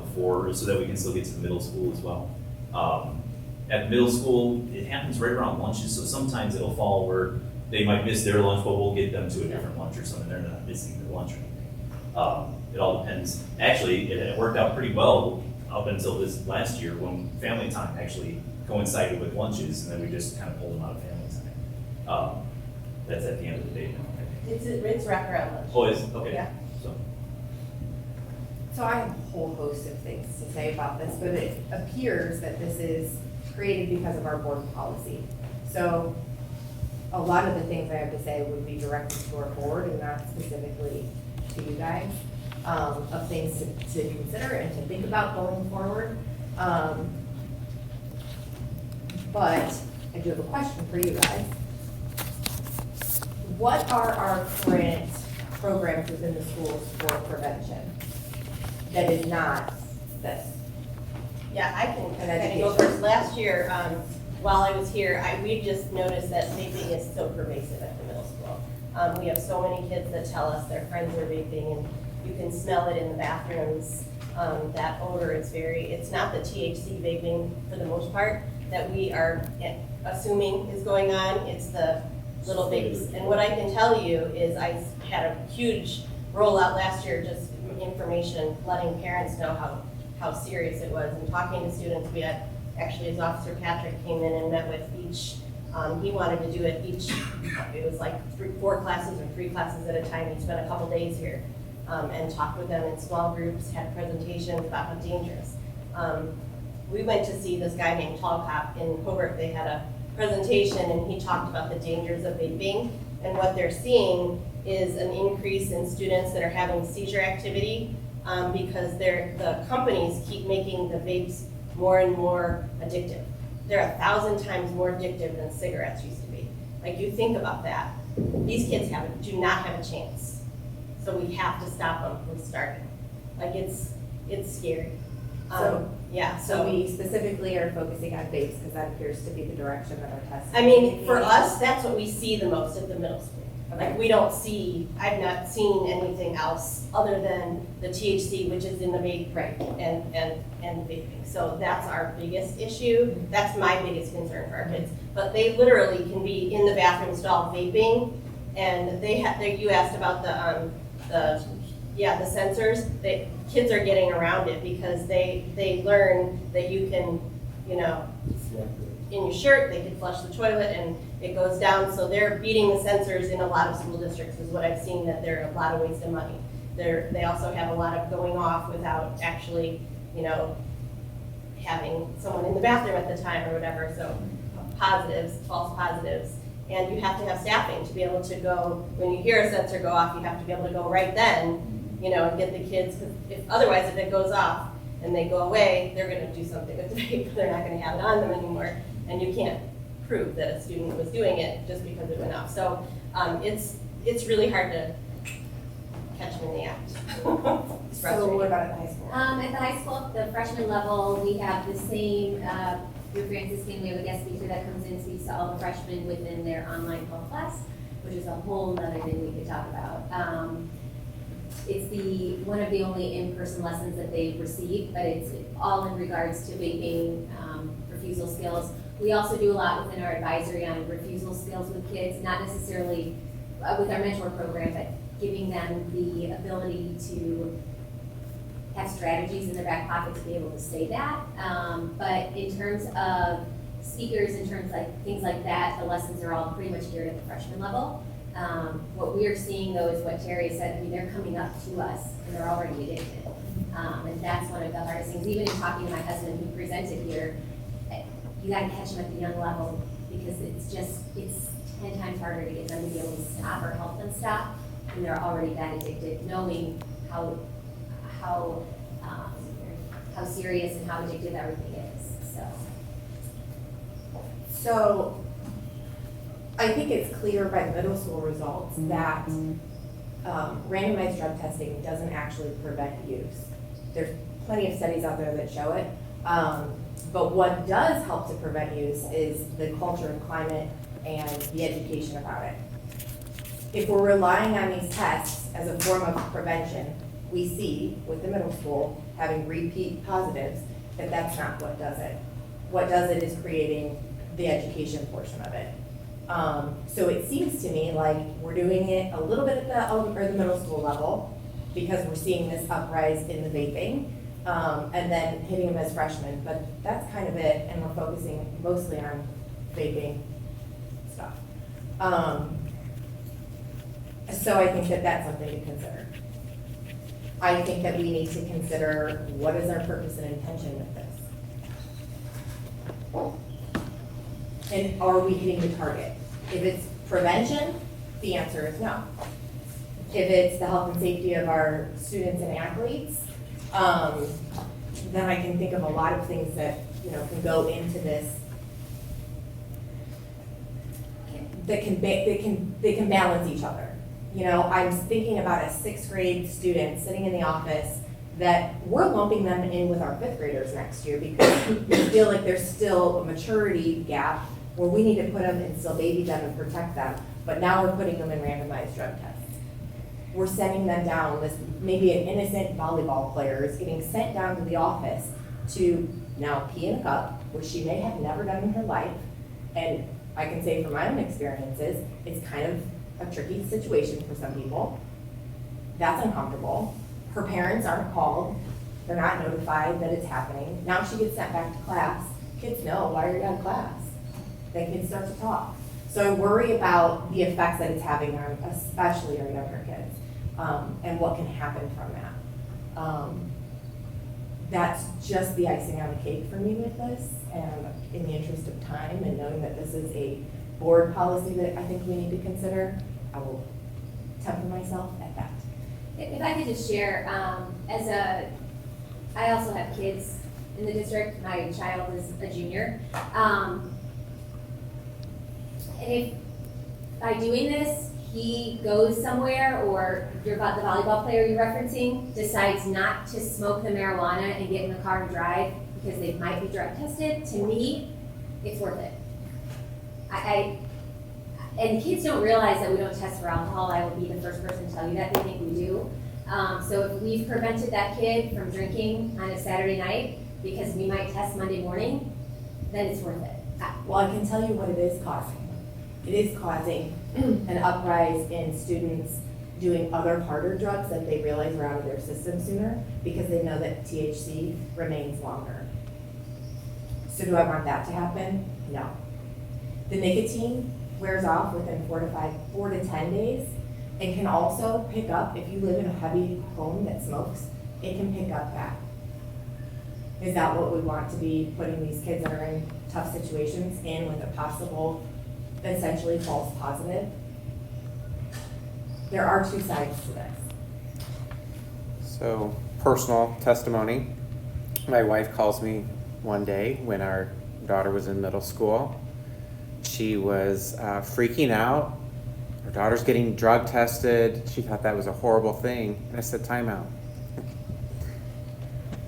before, so that we can still get to the middle school as well. At middle school, it happens right around lunches, so sometimes it'll fall where they might miss their lunch, but we'll get them to a different lunch or something. They're not missing their lunch or anything. It all depends. Actually, it worked out pretty well up until this last year when family time actually coincided with lunches, and then we just kind of pulled them out of family time. That's at the end of the day now, I think. It's wrapper at lunch. Oh, is it? Okay. Yeah. So I have a whole host of things to say about this, but it appears that this is created because of our board policy. So a lot of the things I have to say would be directed to our board and not specifically to you guys, of things to consider and to think about going forward. But I do have a question for you guys. What are our current programs within the schools for prevention that is not this? Yeah, I can And kind of go education. first. Last year, while I was here, we just noticed that vaping is so pervasive at the middle school. We have so many kids that tell us their friends are vaping, and you can smell it in the bathrooms. That odor, it's not the THC vaping for the most part that we are assuming is going on. It's the little vapes. And what I can tell you is I had a huge rollout last year, just information, letting parents know how serious it was, and talking to students. We had, actually, as Officer Patrick came in and met with each, he wanted to do it each, it was like 4 classes or 3 classes at a time. He spent a couple days here and talked with them in small groups, had presentations about how dangerous. We went to see this guy named Tall Cop in Hobart. They had a presentation and he talked about the dangers of vaping, and what they're seeing is an increase in students that are having seizure activity because the companies keep making the vapes more and more addictive. They're 1,000 times more addictive than cigarettes used to be. Like, you think about that. These kids do not have a chance. So we have to stop them from starting. Like, it's scary. So we specifically are focusing on vapes because that appears to be the direction that our testing. I mean, for us, that's what we see the most at the middle school. Like, I've not seen anything else other than the THC, which is in the vape, Right. and vaping. So that's our biggest issue. That's my biggest concern for our kids. But they literally can be in the bathroom stall vaping, and you asked about the sensors. Kids are getting around it because they learn that you can, in your shirt, they can flush the toilet and it goes down. So they're beating the sensors in a lot of school districts is what I've seen, that there are a lot of waste of money. They also have a lot of going off without actually, having someone in the bathroom at the time or whatever. So positives, false positives. And you have to have staffing to be able to go, when you hear a sensor go off, you have to be able to go right then, and get the kids, because otherwise if it goes off and they go away, they're gonna do something with the vape. They're not gonna have it on them anymore. And you can't prove that a student was doing it just because it went off. So it's really hard to catch them in the act. So what about at the high school? At the high school, the freshman level, we have the same, through Francis King, we have a guest speaker that comes in, speaks to all the freshmen within their online health class, which is a whole nother thing we could talk about. It's one of the only in-person lessons that they receive, but it's all in regards to vaping, refusal skills. We also do a lot within our advisory on refusal skills with kids, not necessarily with our mentor program, but giving them the ability to have strategies in their back pocket to be able to say that. But in terms of speakers, in terms like things like that, the lessons are all pretty much geared at the freshman level. What we are seeing though is what Terry said. I mean, they're coming up to us and they're already addicted. And that's one of the hardest things. Even in talking to my husband who presented here, you gotta catch them at the young level because it's 10 times harder to get them to be able to stop or help them stop when they're already that addicted, knowing how serious and how addictive everything is, So I think it's clear by the middle school results that randomized drug testing doesn't actually prevent use. There's plenty of studies out there that show it. But what does help to prevent use is the culture and climate and the education about it. If we're relying on these tests as a form of prevention, we see with the middle school having repeat positives that that's not what does it. What does it is creating the education portion of it. So it seems to me like we're doing it a little bit at the middle school level because we're seeing this uprise in the vaping, and then hitting them as freshmen, but that's kind of it, and we're focusing mostly on vaping stuff. So I think that that's something to consider. I think that we need to consider what is our purpose and intention with this. And are we hitting the target? If it's prevention, the answer is no. If it's the health and safety of our students and athletes, then I can think of a lot of things that, can go into this that can balance each other. I'm thinking about a 6th grade student sitting in the office that we're lumping them in with our 5th graders next year because we feel like there's still a maturity gap where we need to put them and still baby them and protect them, but now we're putting them in randomized drug tests. We're sending them down, this maybe an innocent volleyball player is getting sent down to the office to now pee in a cup, which she may have never done in her life, and I can say from my own experiences, it's kind of a tricky situation for some people. That's uncomfortable. Her parents aren't called. They're not notified that it's happening. Now she gets sent back to class. Kids know, why are you out of class? Then kids start to talk. So I worry about the effects that it's having on especially our younger kids, and what can happen from that. That's just the icing on the cake for me with this, and in the interest of time and knowing that this is a board policy that I think we need to consider, I will temper myself at that. If I could just share, I also have kids in the district. My child is a junior. And if by doing this, he goes somewhere, or the volleyball player you're referencing decides not to smoke the marijuana and get in the car and drive because they might be drug tested, to me, it's worth it. And kids don't realize that we don't test for alcohol. I will be the first person to tell you that. They think we do. So if we've prevented that kid from drinking on a Saturday night because we might test Monday morning, then it's worth it. Well, I can tell you what it is causing. It is causing an uprise in students doing other harder drugs that they realize are out of their system sooner because they know that THC remains longer. So do I want that to happen? No. The nicotine wears off within 4 to 10 days and can also pick up, if you live in a heavy home that smokes, it can pick up that. Is that what we want to be putting these kids that are in tough situations in with a possible, essentially false positive? There are two sides to this. So, personal testimony. My wife calls me one day when our daughter was in middle school. She was freaking out. Her daughter's getting drug tested. She thought that was a horrible thing. And I said, time out.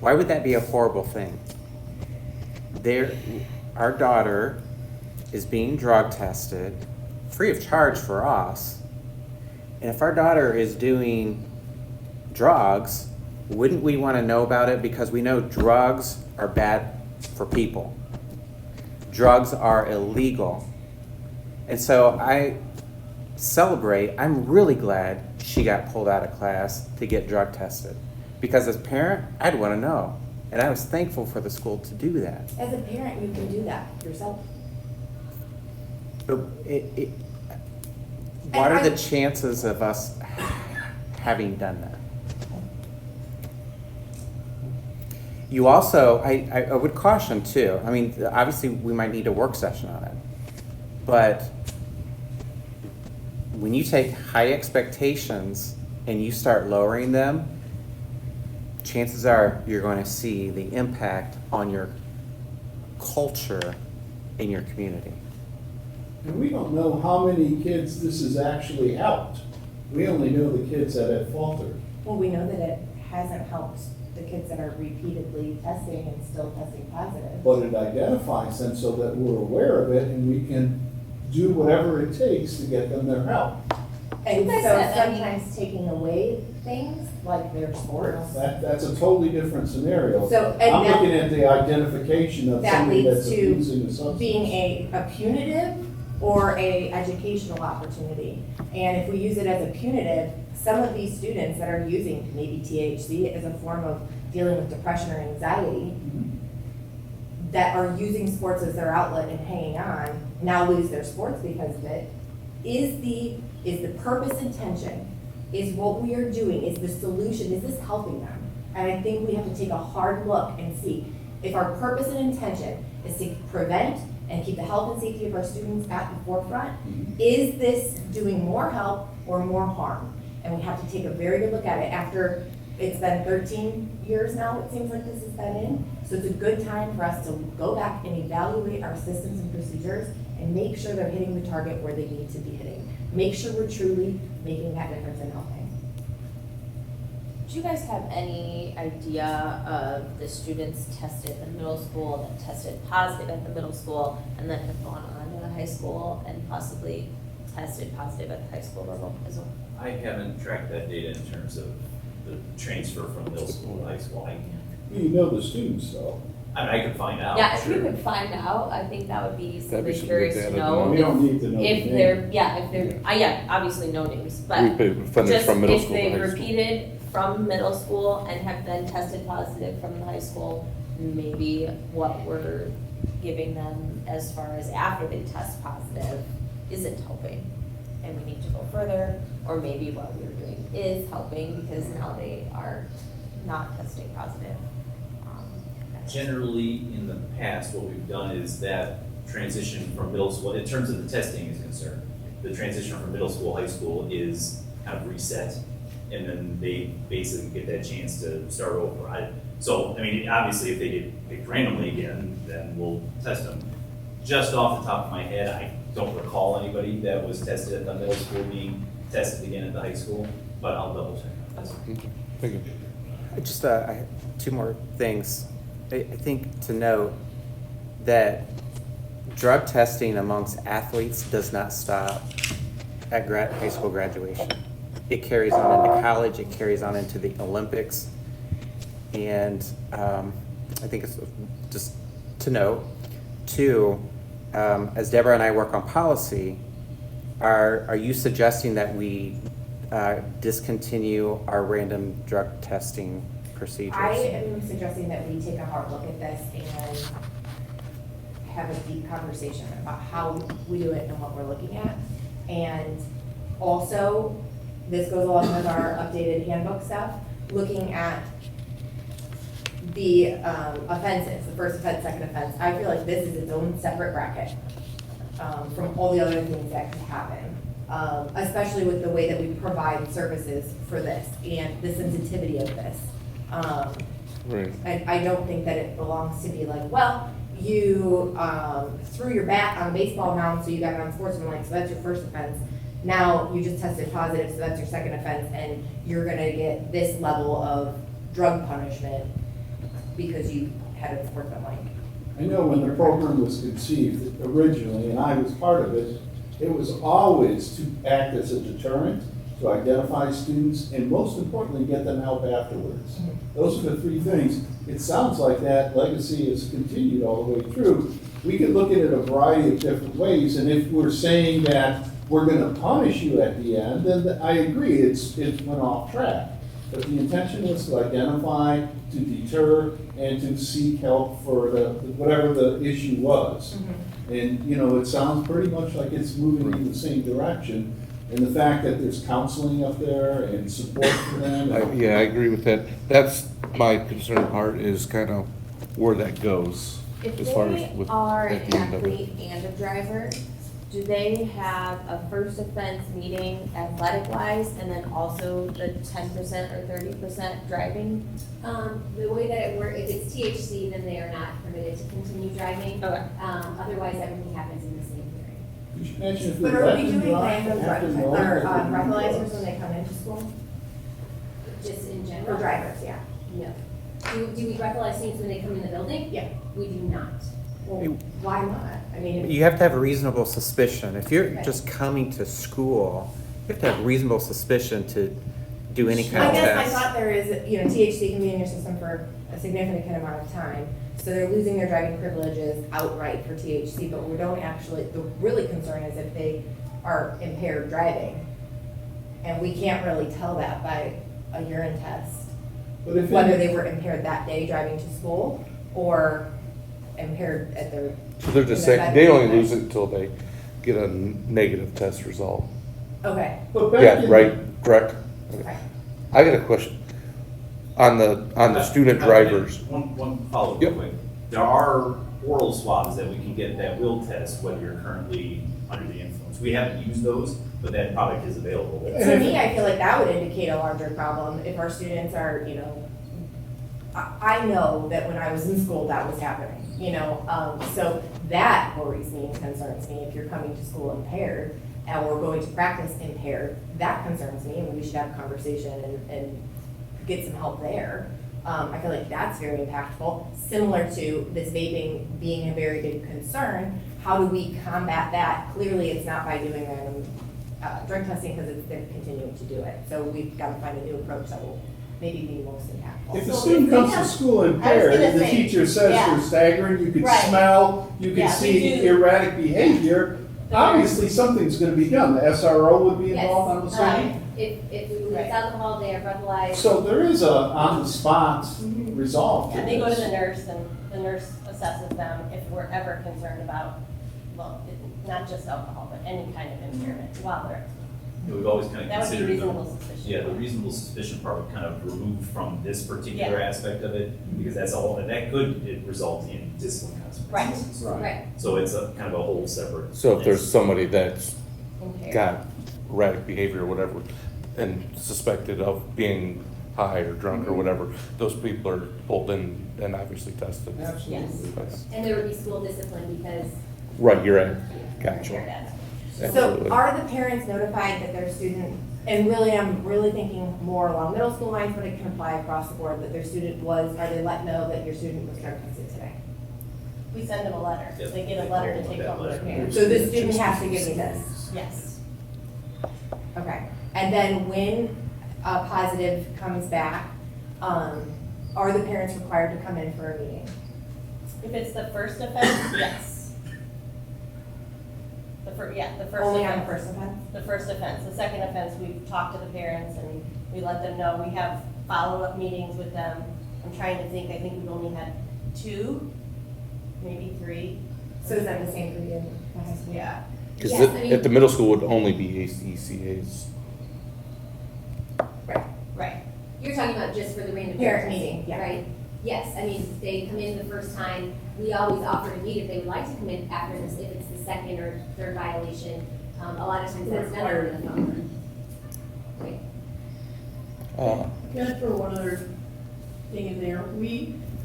Why would that be a horrible thing? Our daughter is being drug tested, free of charge for us. And if our daughter is doing drugs, wouldn't we want to know about it? Because we know drugs are bad for people. Drugs are illegal. And so I'm really glad she got pulled out of class to get drug tested. Because as a parent, I'd want to know. And I was thankful for the school to do that. As a parent, you can do that yourself. But what are the chances of us having done that? You also, I would caution too, I mean, obviously we might need a work session on it, but when you take high expectations and you start lowering them, chances are you're going to see the impact on your culture in your community. And we don't know how many kids this has actually helped. We only know the kids that have faltered. Well, we know that it hasn't helped the kids that are repeatedly testing and still testing positive. But it identifies them so that we're aware of it and we can do whatever it takes to get them their help. And Like so that, I mean- sometimes taking away things like their sports. That's a totally different scenario. So, and I'm that- looking at the identification of That somebody leads that's to abusing a substance. being a punitive or a educational opportunity. And if we use it as a punitive, some of these students that are using maybe THC as a form of dealing with depression or anxiety, that are using sports as their outlet and hanging on, now lose their sports because of it. Is the purpose intention, is what we are doing, is the solution, is this helping them? And I think we have to take a hard look and see if our purpose and intention is to prevent and keep the health and safety of our students at the forefront. Is this doing more help or more harm? And we have to take a very good look at it after it's been 13 years now, it seems like this has been in. So it's a good time for us to go back and evaluate our systems and procedures and make sure they're hitting the target where they need to be hitting. Make sure we're truly making that difference and helping. Do you guys have any idea of the students tested at the middle school that tested positive at the middle school and then have gone on to the high school and possibly tested positive at the high school level as well? I haven't tracked that data in terms of the transfer from middle school to high school. You know the students though. I could find out. Yeah, if you sure. could find out, I think that would be That'd be something some curious good to data to know. know. We don't need to know the If name. they're, yeah, obviously no names, but We pay funding just from middle if school to they've high school. repeated from middle school and have then tested positive from the high school, maybe what we're giving them as far as after they test positive isn't helping. And we need to go further, or maybe what we're doing is helping because now they are not testing positive. Generally, in the past, what we've done is that transition from middle school, in terms of the testing is concerned, the transition from middle school, high school is kind of reset. And then they basically get that chance to start over. So, I mean, obviously, if they get picked randomly again, then we'll test them. Just off the top of my head, I don't recall anybody that was tested at the middle school being tested again at the high school, but I'll double check. Okay, thank you. Just, I have two more things. I think to note that drug testing amongst athletes does not stop at high school graduation. It carries on into college, it carries on into the Olympics. And I think it's just to note. Two, as Deborah and I work on policy, are you suggesting that we discontinue our random drug testing procedures? I am suggesting that we take a hard look at this and have a deep conversation about how we do it and what we're looking at. And also, this goes along with our updated handbook stuff, looking at the offenses, the first offense, second offense. I feel like this is its own separate bracket from all the other things that could happen, especially with the way that we provide services for this and the sensitivity of this. Right. I don't think that it belongs to be like, well, you threw your bat on a baseball mound, so you got unsportsmanlike, so that's your first offense. Now you just tested positive, so that's your second offense, and you're gonna get this level of drug punishment because you had unsportsmanlike. I know when the program was conceived originally, and I was part of it, it was always to act as a deterrent, to identify students, and most importantly, get them help afterwards. Those are the three things. It sounds like that legacy has continued all the way through. We could look at it a variety of different ways, and if we're saying that we're gonna punish you at the end, then I agree, it went off track. But the intention was to identify, to deter, and to seek help for whatever the issue was. And, you know, it sounds pretty much like it's moving in the same direction. And the fact that there's counseling up there and support for them. Yeah, I agree with that. That's my concern part is kind of where that goes If as far they as with. are at an the end of it. athlete and a driver, do they have a first offense meeting athletic wise and then also the 10% or 30% driving? The way that it works, if it's THC, then they are not permitted to continue driving. Okay. Otherwise, everything happens in the same hearing. Could you mention if But we are let we them doing drive random after knowing or that they're doing breathalyzers drugs? when they come into school? Just in For general. drivers, yeah. No. Do we breathalyze students when they come in the building? Yeah. We do not. Well, why not? I mean, You have to have a reasonable suspicion. If you're Right. just coming to school, you have to have reasonable suspicion to do any kind I of guess my test. thought there is, you know, THC can be in your system for a significant amount of time. So they're losing their driving privileges outright for THC, but we don't actually, the really concern is if they are impaired driving. And we can't really tell that by a urine test, But if whether it- they were impaired that day driving to school or impaired at their. So they're just in their saying, they only driving lose it until they get a negative test result. Okay, But back Yeah, in- right, correct? okay. I got a question. On the student drivers. One follow-up Yep. real quick. There are oral swabs that we can get that will test whether you're currently under the influence. We haven't used those, but that product is available. To me, I feel like that would indicate a larger problem if our students are, I know that when I was in school, that was happening, so that worries me and concerns me. If you're coming to school impaired and we're going to practice impaired, that concerns me, and we should have a conversation and get some help there. I feel like that's very impactful. Similar to this vaping being a very big concern, how do we combat that? Clearly, it's not by doing random drug testing because they're continuing to do it. So we've got to find a new approach that will maybe be most impactful. If a student comes to school impaired, and the teacher says they're staggering, you can Right. smell, you can Yeah, we see do. erratic behavior, obviously something's gonna be done. The SRO would be Yes. involved, I'm assuming. If we believe it's alcohol, they are breathalyzed. So there is a on-the-spot resolve to Yeah, they go to this. the nurse and the nurse assesses them if we're ever concerned about, not just alcohol, but any kind of impairment while they're, We've always kind of that would be considered reasonable the, suspicion. yeah, the reasonable suspicion part would kind of remove from this particular Yeah. aspect of it, because that's all, and that could result in discipline consequences. Right. So it's a kind of a whole separate. So if there's somebody that's Impaired. got erratic behavior or whatever, and suspected of being high or drunk or whatever, those people are pulled in and obviously tested. Absolutely. That's- And there would be school discipline because. Right, you're right. Gotcha. Impaired as- So Absolutely. are the parents notified that their student, and really, I'm really thinking more along middle school lines, but it can apply across the board, that their student are they let know that your student was drug tested today? We send them a letter. Yep. They get a letter to take home to their parents. So the student has to give me this? Yes. Okay, and then when a positive comes back, are the parents required to come in for a meeting? If it's the first offense, yes. The first Only on the offense. first offense? The first offense. The second offense, we talk to the parents and we let them know. We have follow-up meetings with them. I'm trying to think, I think we've only had 2, maybe 3. So is that the same for you in the high school? Yeah. Because Yes, I mean- at the middle school would only be ACCAs. Right. You're talking about just for the random. Parent drug meeting, testing, yeah. Right, yes, I mean, they come in the first time, we always offer to meet if they would like to come in after this, if it's the second or third violation. A lot of times that's done over the phone. Right. Can I throw one other thing in there?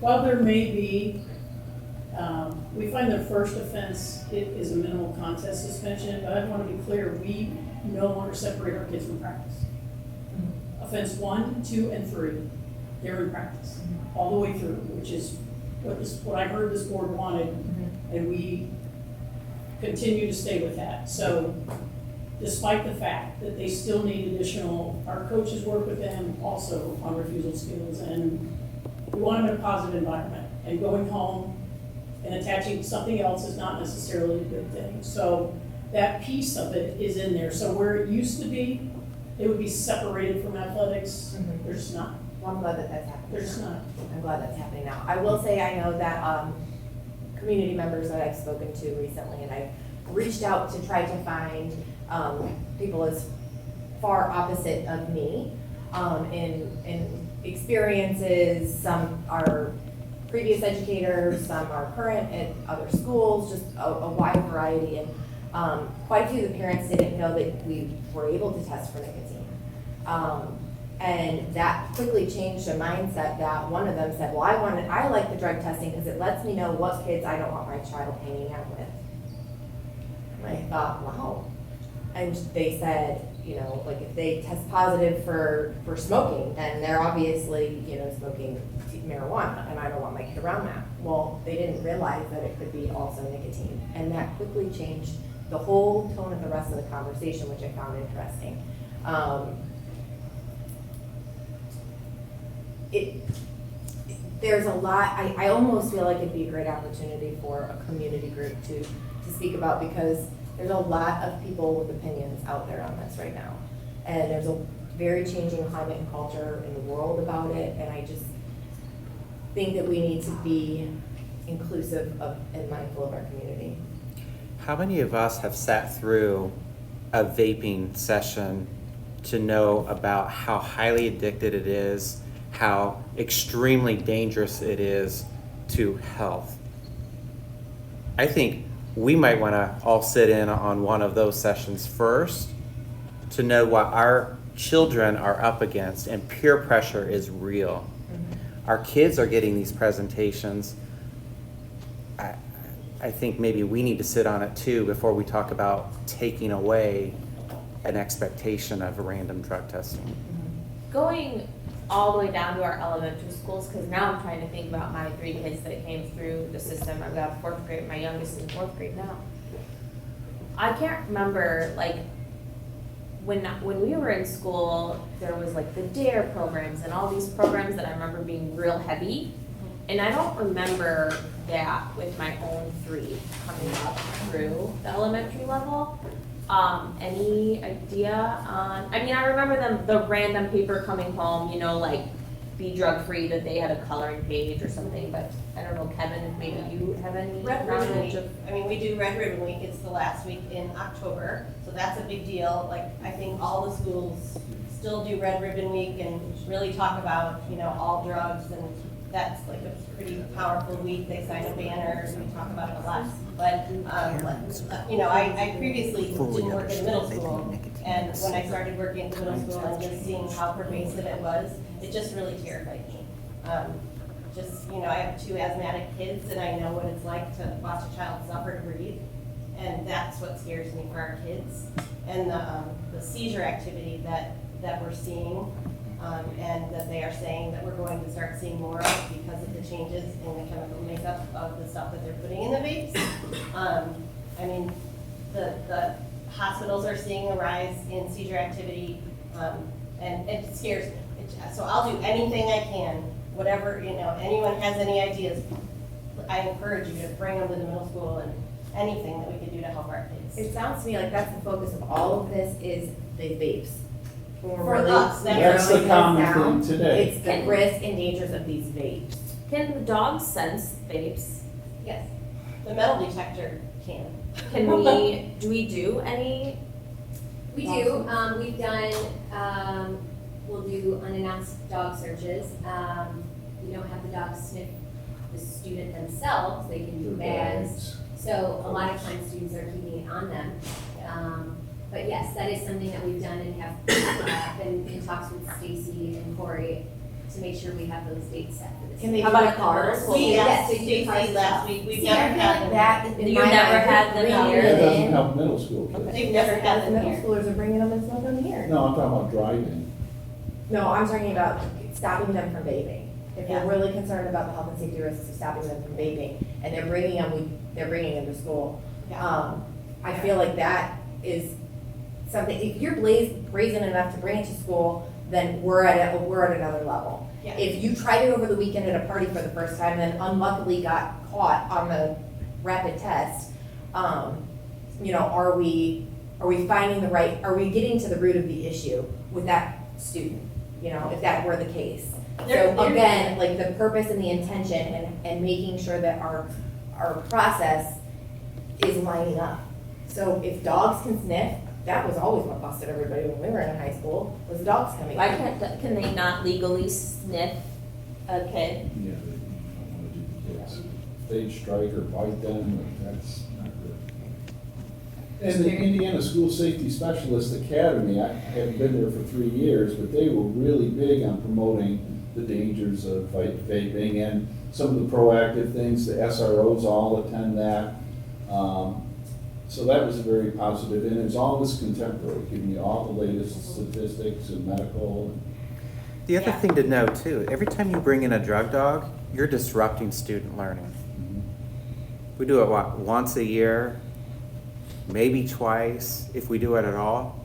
While there may be, we find the first offense, it is a minimal contest suspension, but I want to be clear, we no longer separate our kids from practice. Offense 1, 2, and 3, they're in practice, all the way through, which is what I heard this board wanted, and we continue to stay with that. So despite the fact that they still need additional, our coaches work with them also on refusal skills, and we want them in a positive environment. And going home and attaching something else is not necessarily a good thing. So that piece of it is in there. So where it used to be, it would be separated from athletics. They're just not. Well, I'm glad that that's happening. They're just not. I'm glad that's happening now. I will say, I know that community members that I've spoken to recently, and I've reached out to try to find people as far opposite of me in experiences. Some are previous educators, some are current at other schools, just a wide variety. And quite a few of the parents didn't know that we were able to test for nicotine. And that quickly changed a mindset that one of them said, well, I like the drug testing because it lets me know what kids I don't want my child hanging out with. And I thought, wow. And they said, like if they test positive for smoking, then they're obviously, smoking marijuana, and I don't want my kid around that. Well, they didn't realize that it could be also nicotine. And that quickly changed the whole tone of the rest of the conversation, which I found interesting. There's a lot, I almost feel like it'd be a great opportunity for a community group to speak about, because there's a lot of people with opinions out there on this right now. And there's a very changing climate and culture in the world about it, and I just think that we need to be inclusive of and mindful of our community. How many of us have sat through a vaping session to know about how highly addicted it is, how extremely dangerous it is to health? I think we might want to all sit in on one of those sessions first to know what our children are up against, and peer pressure is real. Our kids are getting these presentations. I think maybe we need to sit on it too before we talk about taking away an expectation of random drug testing. Going all the way down to our elementary schools, because now I'm trying to think about my 3 kids that came through the system. I've got 4th grade, my youngest is in 4th grade now. I can't remember, like, when we were in school, there was like the DARE programs and all these programs that I remember being real heavy. And I don't remember that with my own 3 coming up through the elementary level. Any idea on, I mean, I remember the random paper coming home, you know, like be drug free, that they had a coloring page or something, but I don't know, Kevin, if maybe you have any Red Ribbon knowledge Week, of. I mean, we do Red Ribbon Week, it's the last week in October, so that's a big deal. Like, I think all the schools still do Red Ribbon Week and really talk about, you know, all drugs, and that's like a pretty powerful week. They sign a banner, and we talk about it a lot. But, you know, I previously didn't work in middle school, and when I started working in middle school and just seeing how pervasive it was, it just really terrified me. Just, you know, I have 2 asthmatic kids, and I know what it's like to watch a child suffer to breathe, and that's what scares me for our kids. And the seizure activity that we're seeing, and that they are saying that we're going to start seeing more of because of the changes in the chemical makeup of the stuff that they're putting in the vapes. I mean, the hospitals are seeing a rise in seizure activity, and it scares me. So I'll do anything I can, whatever, you know, anyone has any ideas, I encourage you to bring them to the middle school, and anything that we can do to help our kids. It sounds to me like that's the focus of all of this is the vapes. For us, That's the common thing today. It's the risk and dangers of these vapes. Can the dogs sense vapes? Yes, the metal detector can. Do we do any? We do, we've done, we'll do unannounced dog searches. We don't have the dogs sniff the student themselves, they can do bags. So a lot of times students are keeping it on them. But yes, that is something that we've done and have been in talks with Stacy and Corey to make sure we have those dates set for this. Can they How do about the at the cars? middle school? We Yes, asked they do Stacy cars last stuff. week, we've See, I never feel had like them. that in You my never mind, had them bringing here? it That doesn't in. help middle school kids. They've never had them Middle here. schoolers are bringing them and smoking them here. No, I'm talking about driving. No, I'm talking about stopping them from vaping. If Yeah. you're really concerned about the health and safety risks of stopping them from vaping, and they're bringing them to school, Yeah. I feel like that is something, if you're brazen enough to bring it to school, then we're at another level. Yeah. If you tried it over the weekend at a party for the first time, and then unluckily got caught on the rapid test, you know, are we finding are we getting to the root of the issue with that student? You know, if that were the case. There- So again, like the purpose and the intention and making sure that our process is lining up. So if dogs can sniff, that was always what busted everybody when we were in high school, was the dogs coming Why in. can they not legally sniff a kid? Yeah, they don't want to do the kids. Stage strike or bite them, that's not good. And the Indiana School Safety Specialist Academy, I haven't been there for 3 years, but they were really big on promoting the dangers of vaping and some of the proactive things. The SROs all attend that. So that was very positive, and it's always contemporary, giving you all the latest statistics and medical. The other Yeah. thing to know too, every time you bring in a drug dog, you're disrupting student learning. We do it once a year, maybe twice, if we do it at all.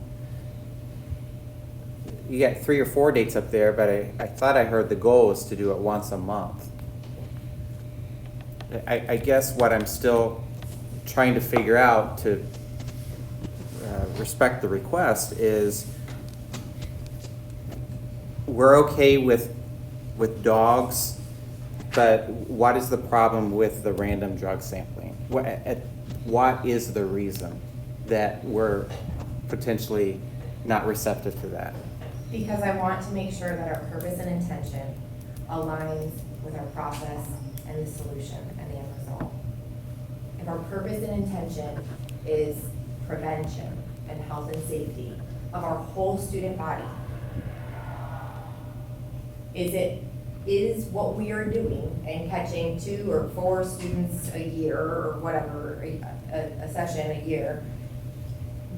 You got 3 or 4 dates up there, but I thought I heard the goal was to do it once a month. I guess what I'm still trying to figure out to respect the request is we're okay with dogs, but what is the problem with the random drug sampling? What is the reason that we're potentially not receptive to that? Because I want to make sure that our purpose and intention aligns with our process and the solution and the end result. if our purpose and intention is prevention and health and safety of our whole student body, is what we are doing and catching 2 or 4 students a year or whatever, a session a year,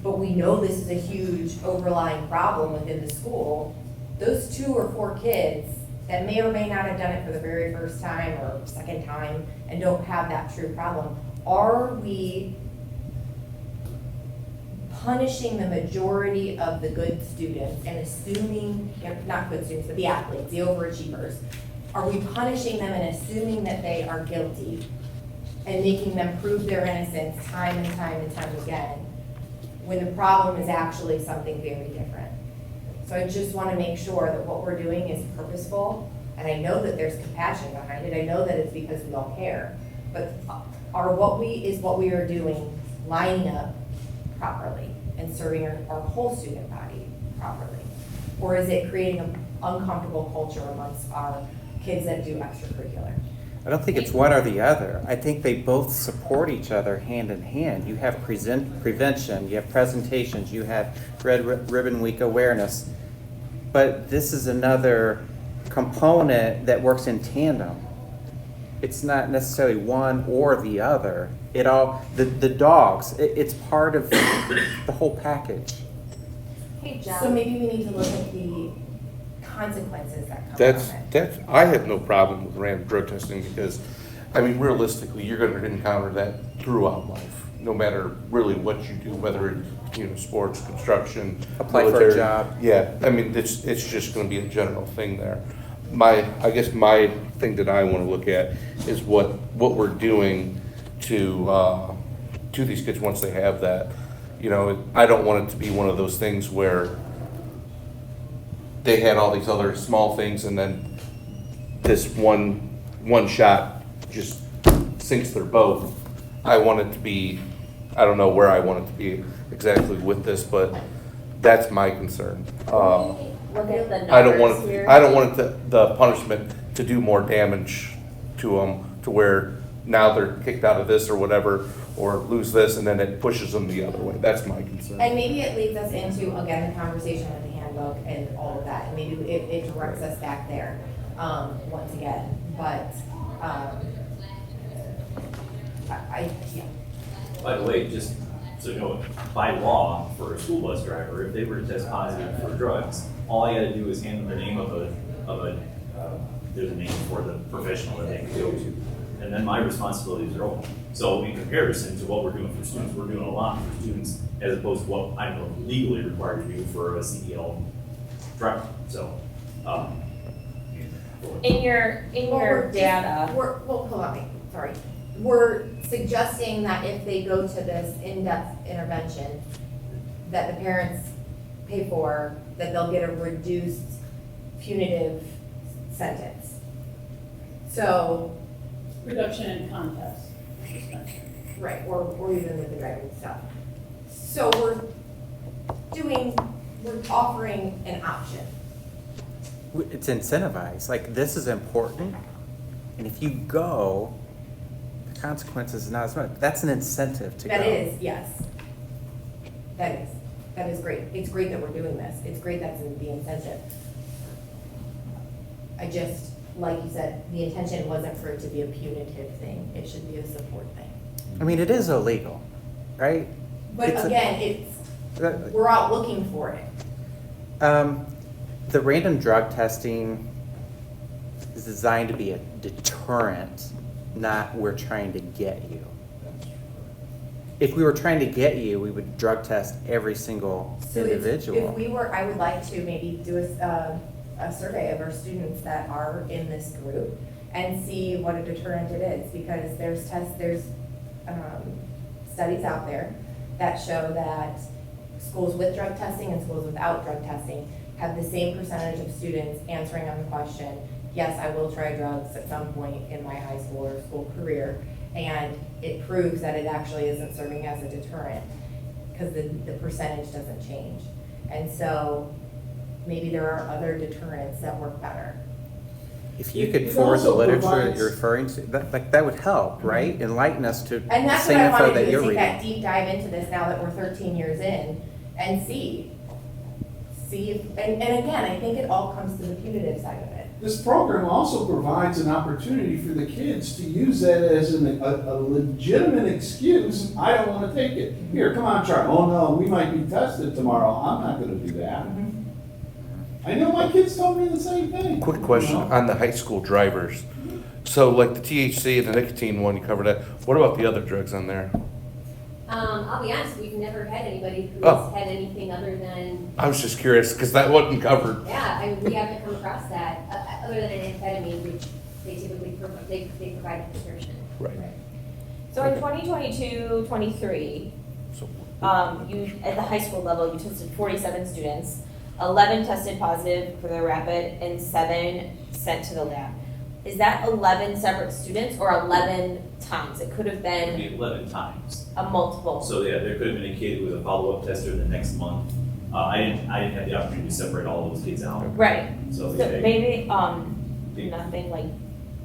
but we know this is a huge overlying problem within the school, those 2 or 4 kids that may or may not have done it for the very first time or second time and don't have that true problem, are we punishing the majority of the good students and assuming, not good students, but the athletes, the overachievers, are we punishing them and assuming that they are guilty and making them prove their innocence time and time and time again when the problem is actually something very different? So I just want to make sure that what we're doing is purposeful, and I know that there's compassion behind it. I know that it's because we all care, but what we are doing lining up properly and serving our whole student body properly? Or is it creating an uncomfortable culture amongst our kids that do extracurricular? I don't think it's one or the other. I think they both support each other hand in hand. You have prevention, you have presentations, you have Red Ribbon Week awareness, but this is another component that works in tandem. It's not necessarily one or the other. The dogs, it's part of the whole package. Hey, Jen. So maybe we need to look at the consequences that come from it. I have no problem with random drug testing because, I mean, realistically, you're gonna encounter that throughout life, no matter really what you do, whether it's, sports, construction. Apply for a military. job. Yeah, I mean, it's just gonna be a general thing there. I guess my thing that I wanna look at is what we're doing to these kids once they have that. I don't want it to be one of those things where they had all these other small things and then this one shot just sinks their boat. I want it to be, I don't know where I want it to be exactly with this, but that's my concern. Look at the I don't numbers here. want the punishment to do more damage to them to where now they're kicked out of this or whatever, or lose this, and then it pushes them the other way. That's my concern. And maybe it leads us into, again, the conversation with the handbook and all of that, and maybe it directs us back there, once again, but, yeah. By the way, just so you know, by law, for a school bus driver, if they were to test positive for drugs, all I gotta do is hand them the name of there's a name for the professional that they can go to. And then my responsibilities are over. So in comparison to what we're doing for students, we're doing a lot for students as opposed to what I'm legally required to do for a CDL driver. So, In your data. Hold on, sorry. We're suggesting that if they go to this in-depth intervention that the parents pay for, that they'll get a reduced punitive sentence. So, Reduction in contest. right, or even with the driving stuff. So we're offering an option. It's incentivized, like this is important, and if you go, the consequences is not as much. That's an incentive to go. That is, yes. That is great. It's great that we're doing this. It's great that's the incentive. I just, like you said, the intention wasn't for it to be a punitive thing. It should be a support thing. I mean, it is illegal, right? But again, we're out looking for it. The random drug testing is designed to be a deterrent, not we're trying to get you. If we were trying to get you, we would drug test every single individual. If we were, I would like to maybe do a survey of our students that are in this group and see what a deterrent it is, because there's studies out there that show that schools with drug testing and schools without drug testing have the same percentage of students answering on the question, yes, I will try drugs at some point in my high school or school career, and it proves that it actually isn't serving as a deterrent because the percentage doesn't change. And so maybe there are other deterrents that work better. If you It- could it forward the also literature that provides- you're referring to, that would help, right? Enlighten us to the And that's what same I info wanted to that do, you're is take that reading. deep dive into this now that we're 13 years in and see. And again, I think it all comes to the punitive side of it. This program also provides an opportunity for the kids to use that as a legitimate excuse. I don't want to take it. Here, come on, try. Oh, no, we might be tested tomorrow. I'm not going to do that. I know my kids told me the same thing. Quick question You know? on the high school drivers. So like the THC and the nicotine one, you covered that. What about the other drugs on there? I'll be honest, we've never had anybody who's Oh. had anything other than, I was just curious, because that wasn't covered. yeah, I mean, we haven't come across that, other than an amphetamine, which they typically, they provide a prescription. Right. So in 2022-23, So- you, at the high school level, you tested 47 students, 11 tested positive for the rapid, and 7 sent to the lab. Is that 11 separate students or 11 times? It could have It'd been be 11 times. a multiple. So yeah, there could have been a kid who was a follow-up tester the next month. I didn't have the opportunity to separate all those kids out. Right. So So they- maybe, nothing like,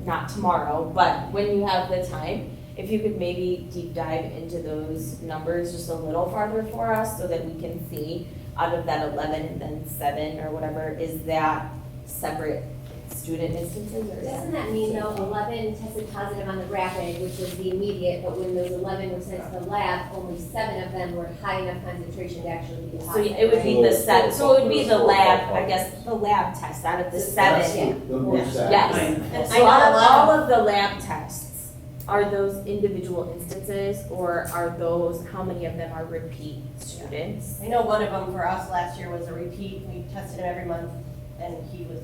not tomorrow, but when you have the time, if you could maybe deep dive into those numbers just a little farther for us so that we can see out of that 11 and then 7 or whatever, is that separate student instances or is Doesn't that mean though, 11 tested positive on the rapid, which was the immediate, but when those 11 were sent to the lab, only 7 of them were high enough concentration to actually be So positive? it would be the set, so it would be the lab, I Right. guess, the lab test out of the That's 7. the most sad Yes. thing. And I So know out a of lot all of, of the lab tests, are those individual instances or are those, how many of them are repeat students? I know one of them for us last year was a repeat. We tested him every month and he was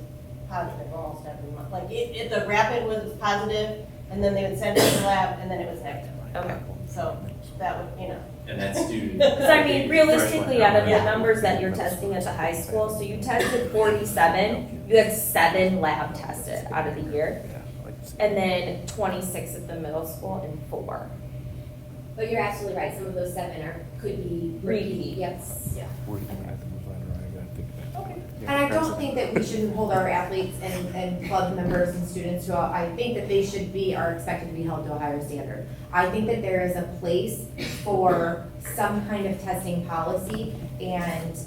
positive almost every month. Like the rapid was positive and then they would send it to the lab and then it was negative. Okay. So that would, And that student. Because I mean, realistically, out of the Yeah. numbers that you're testing at the high school, so you tested 47, you had 7 lab tested out of the year, and then 26 at the middle school and 4. But you're absolutely right, some of those 7 could be repeat, yes. Yeah. And I don't think that we shouldn't hold our athletes and club members and students to, I think that they are expected to be held to a higher standard. I think that there is a place for some kind of testing policy and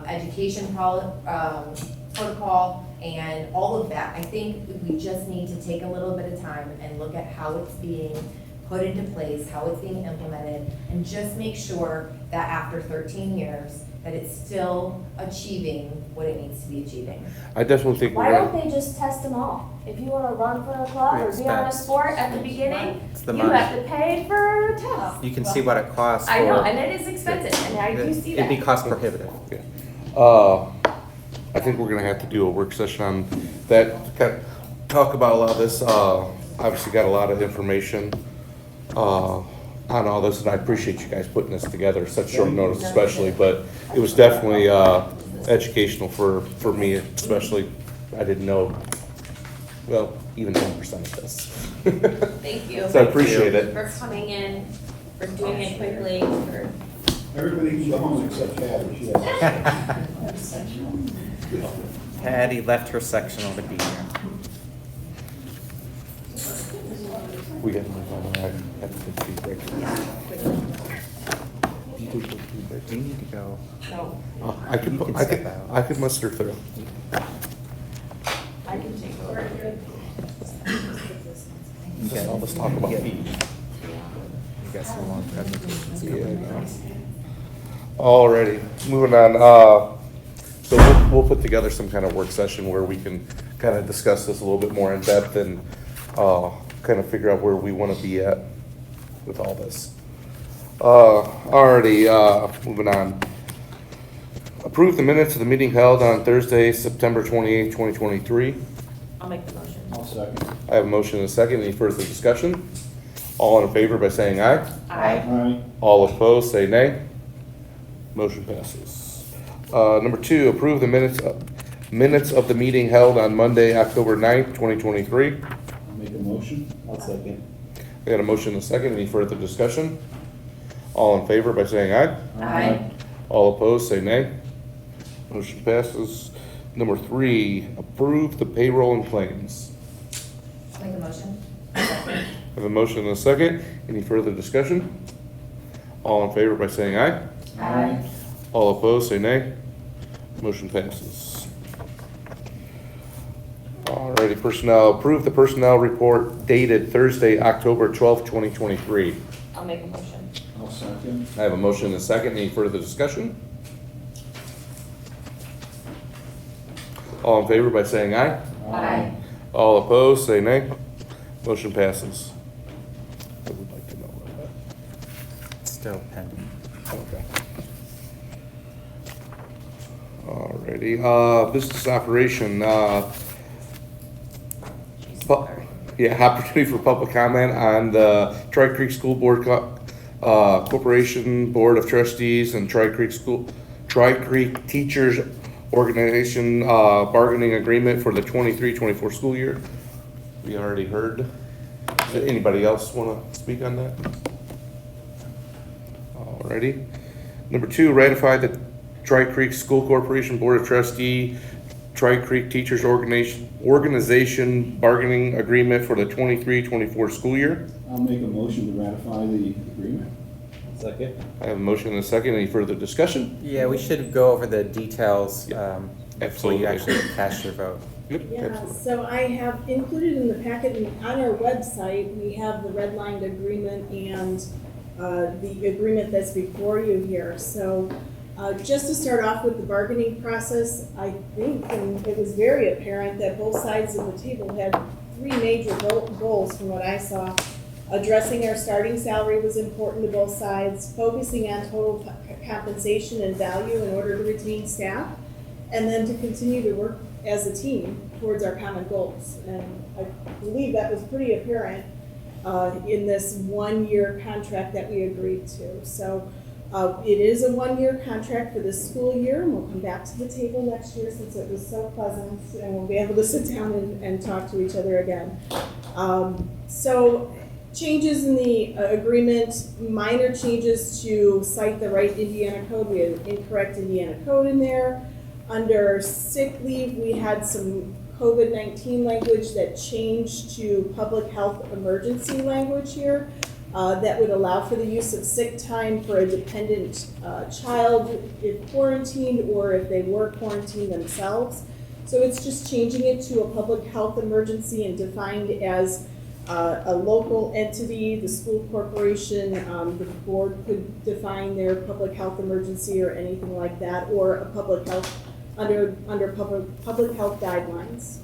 education protocol and all of that. I think we just need to take a little bit of time and look at how it's being put into place, how it's being implemented, and just make sure that after 13 years, that it's still achieving what it needs to be achieving. I definitely think Why we're don't gonna, they just test them all? If you want to run for a club or be on a Expense. sport at the beginning, It's the you money. have to pay for a test. You can see what it costs for. I know, and it is expensive, and I do see It'd be that. cost prohibitive. I think we're gonna have to do a work session on that, to kind of talk about a lot of this. Obviously got a lot of information, on all this, and I appreciate you guys putting this together, such short notice especially, but it was definitely, educational for me especially. I didn't know, well, even 10% of this. Thank you. So I appreciate it. For coming in, for doing it quickly, for. Everybody can go home except Patty. She has- Patty left her sectional to be here. We got to move on. I have to take a tea break. Do you need to go? No, I could, You can I step could, out. I could muster through. I can take over. Just all this talk about fees. You got some long presentations Yeah, coming. I know. Alrighty, moving on, so we'll put together some kind of work session where we can kind of discuss this a little bit more in depth and, kind of figure out where we want to be at with all this. Moving on. Approve the minutes of the meeting held on Thursday, September 28th, 2023. I'll make the motion. I'll second. I have a motion and a second. Any further discussion? All in favor by saying aye. Aye. All opposed, say nay. Motion passes. Number 2, approve the minutes of the meeting held on Monday, October 9th, 2023. I'll make a motion. I'll second. I got a motion and a second. Any further discussion? All in favor by saying aye. Aye. All opposed, say nay. Motion passes. Number 3, approve the payroll and claims. Make a motion. Have a motion and a second. Any further discussion? All in favor by saying aye. Aye. All opposed, say nay. Motion passes. Alrighty, personnel, approve the personnel report dated Thursday, October 12th, 2023. I'll make a motion. I'll second. I have a motion and a second. Any further discussion? All in favor by saying aye. Aye. All opposed, say nay. Motion passes. I would like to know about Still pending. that. Okay. Alrighty, business operation, opportunity for public comment on the Tri-Creek School Board Corporation Board of Trustees and Tri-Creek Teachers Organization bargaining agreement for the 23-24 school year. We already heard. Does anybody else want to speak on that? Alrighty. Number 2, ratify the Tri-Creek School Corporation Board of Trustee, Tri-Creek Teachers Organization bargaining agreement for the 23-24 school year. I'll make a motion to ratify the agreement. Second. I have a motion and a second. Any further discussion? Yeah, we should go over the details before absolutely. you actually cast your vote. Yep, Yeah, absolutely. so I have included in the packet and on our website, we have the redlined agreement and the agreement that's before you here. So just to start off with the bargaining process, I think, and it was very apparent that both sides of the table had 3 major goals from what I saw. Addressing our starting salary was important to both sides, focusing on total compensation and value in order to retain staff, and then to continue to work as a team towards our common goals. And I believe that was pretty apparent in this 1-year contract that we agreed to. So it is a 1-year contract for this school year, and we'll come back to the table next year since it was so pleasant, and we'll be able to sit down and talk to each other again. So changes in the agreement, minor changes to cite the right Indiana code. We had an incorrect Indiana code in there. Under sick leave, we had some COVID-19 language that changed to public health emergency language here that would allow for the use of sick time for a dependent child if quarantined or if they were quarantined themselves. So it's just changing it to a public health emergency and defined as a local entity, the school corporation, the board could define their public health emergency or anything like that, or a public health under public health guidelines.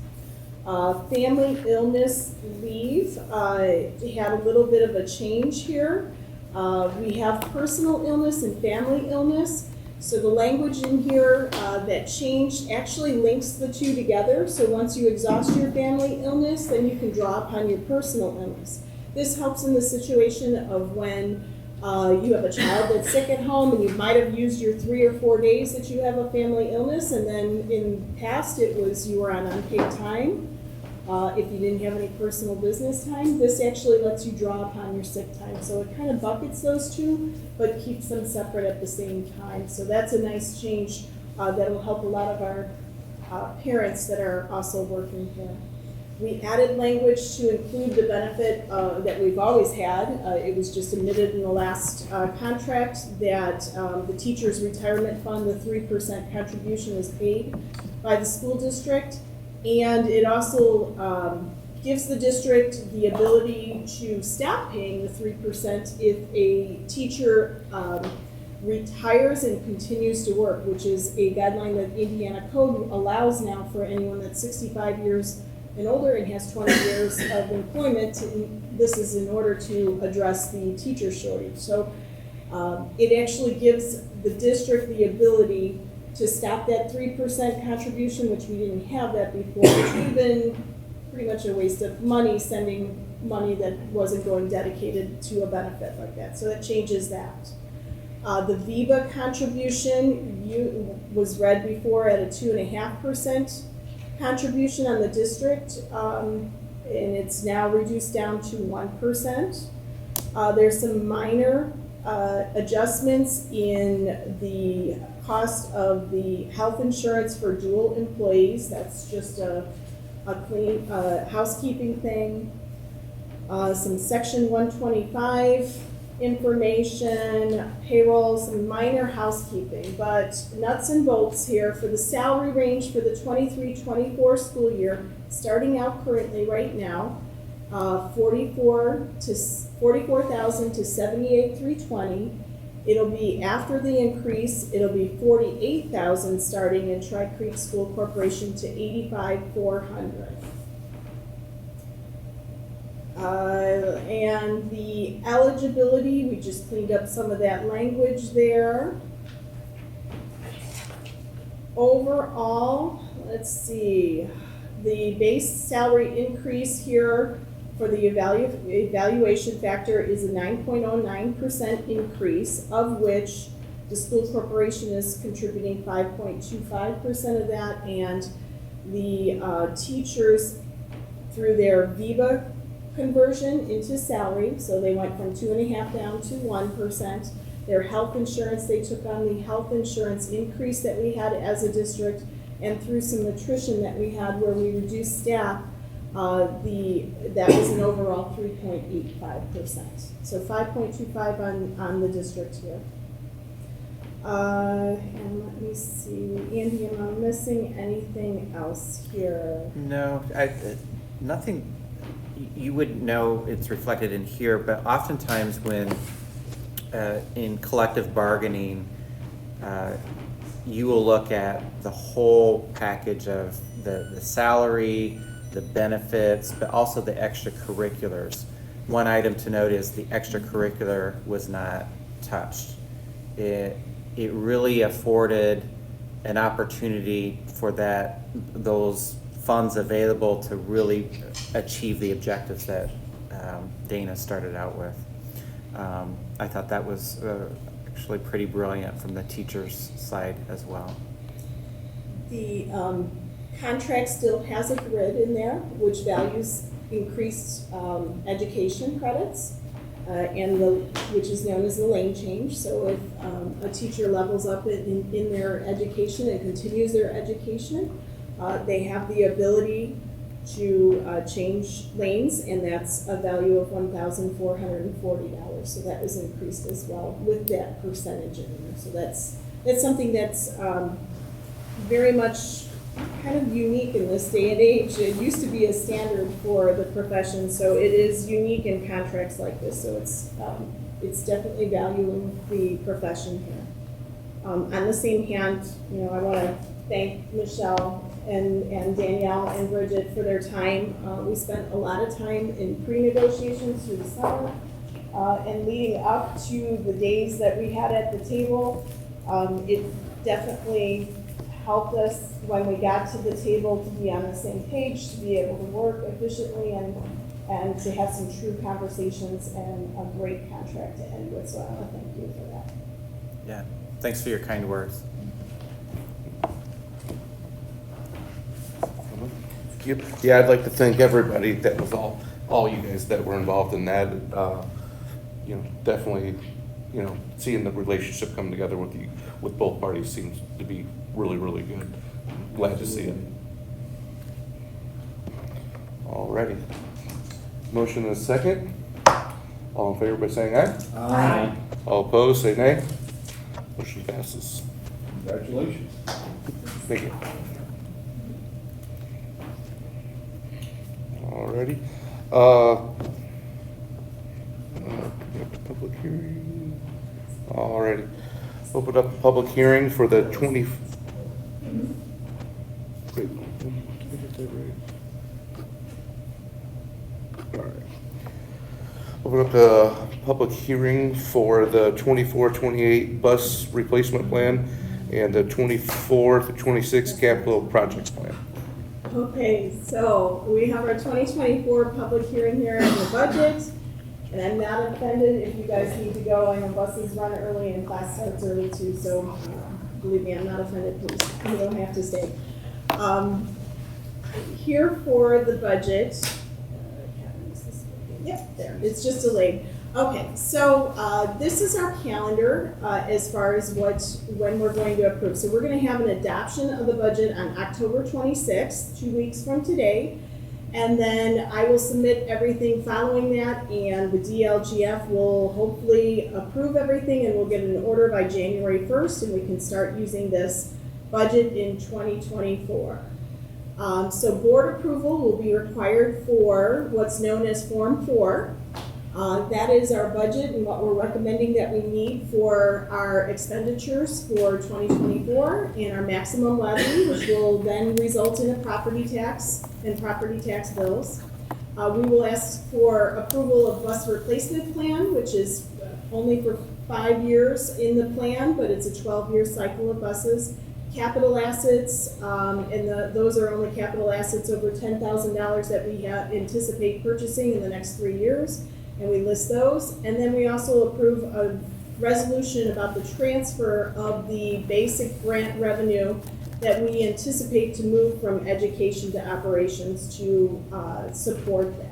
Family illness leave had a little bit of a change here. We have personal illness and family illness. So the language in here that changed actually links the two together. So once you exhaust your family illness, then you can draw upon your personal illness. This helps in the situation of when you have a child that's sick at home and you might have used your 3 or 4 days that you have a family illness, and then in the past it was you were on unpaid time. If you didn't have any personal business time, this actually lets you draw upon your sick time. So it kind of buckets those two, but keeps them separate at the same time. So that's a nice change that will help a lot of our parents that are also working here. We added language to include the benefit that we've always had. It was just omitted in the last contract that the teacher's retirement fund, the 3% contribution is paid by the school district. And it also gives the district the ability to stop paying the 3% if a teacher retires and continues to work, which is a guideline that Indiana Code allows now for anyone that's 65 years and older and has 20 years of employment. This is in order to address the teacher shortage. So it actually gives the district the ability to stop that 3% contribution, which we didn't have that before, which would have been pretty much a waste of money, sending money that wasn't going dedicated to a benefit like that. So that changes that. The VIVA contribution was read before at a 2.5% contribution on the district, and it's now reduced down to 1%. There's some minor adjustments in the cost of the health insurance for dual employees. That's just a a clean, housekeeping thing, some section 125 information, payroll, some minor housekeeping, but nuts and bolts here for the salary range for the 23-24 school year, starting out currently right now, 44,000 to 78,320. It'll be after the increase, it'll be 48,000 starting in Tri Creek School Corporation to 85,400. And the eligibility, we just cleaned up some of that language there. Overall, let's see, the base salary increase here for the evaluation factor is a 9.09% increase, of which the school corporation is contributing 5.25% of that, and the teachers, through their VIBA conversion into salary, so they went from 2.5% down to 1%. Their health insurance, they took on the health insurance increase that we had as a district, and through some attrition that we had where we reduced staff, that was an overall 3.85%. So 5.25 on the district here. And let me see, Andy, am I missing anything else here? No, nothing. You would know it's reflected in here, but oftentimes when in collective bargaining, you will look at the whole package of the salary, the benefits, but also the extracurriculars. One item to note is the extracurricular was not touched. It really afforded an opportunity for those funds available to really achieve the objectives that Dana started out with. I thought that was actually pretty brilliant from the teachers' side as well. The contract still has a grid in there, which values increased education credits, which is known as the lane change. So if a teacher levels up in their education and continues their education, they have the ability to change lanes, and that's a value of $1,440. So that was increased as well with that percentage in there. So that's something that's very much kind of unique in this day and age. It used to be a standard for the profession, so it is unique in contracts like this. So it's definitely valuing the profession here. On the same hand, I want to thank Michelle and Danielle and Bridget for their time. We spent a lot of time in pre-negotiations through the summer and leading up to the days that we had at the table. It definitely helped us when we got to the table to be on the same page, to be able to work efficiently and to have some true conversations and a great contract to end with. So I want to thank you for that. Yeah, thanks for your kind words. Yep. Yeah, I'd like to thank everybody that was all you guys that were involved in that. Definitely, seeing the relationship come together with both parties seems to be really, really good. Glad to see it. Alrighty. Motion and a second. All in favor by saying aye? Aye. All opposed, say nay. Motion passes. Congratulations. Thank you. Alrighty. Public hearing. Alrighty. Open up the public hearing for the 20. Wait, did I get that right? Alright. Open up the public hearing for the 24-28 bus replacement plan and the 24-26 capital projects plan. Okay, so we have our 2024 public hearing here on the budget, and I'm not offended if you guys need to go. I know buses run early and class starts early too, so believe me, I'm not offended. Please, you don't have to stay. Here for the budget. Yep, there. It's just delayed. Okay, so this is our calendar as far as when we're going to approve. So we're going to have an adoption of the budget on October 26th, 2 weeks from today. And then I will submit everything following that, and the DLGF will hopefully approve everything, and we'll get an order by January 1st, and we can start using this budget in 2024. So board approval will be required for what's known as Form 4. That is our budget and what we're recommending that we need for our expenditures for 2024 and our maximum levy, which will then result in a property tax and property tax bills. We will ask for approval of bus replacement plan, which is only for 5 years in the plan, but it's a 12-year cycle of buses. Capital assets, and those are only capital assets over $10,000 that we anticipate purchasing in the next 3 years. And we list those, and then we also approve a resolution about the transfer of the basic grant revenue that we anticipate to move from education to operations to support that.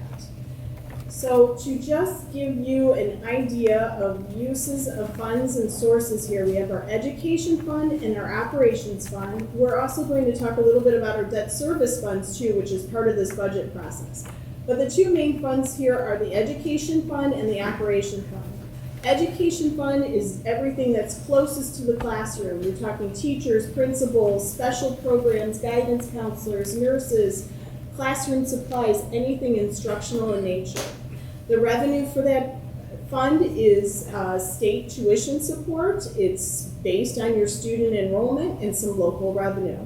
So to just give you an idea of uses of funds and sources here, we have our education fund and our operations fund. We're also going to talk a little bit about our debt service funds too, which is part of this budget process. But the two main funds here are the education fund and the operation fund. Education fund is everything that's closest to the classroom. You're talking teachers, principals, special programs, guidance counselors, nurses, classroom supplies, anything instructional in nature. The revenue for that fund is state tuition support. It's based on your student enrollment and some local revenue.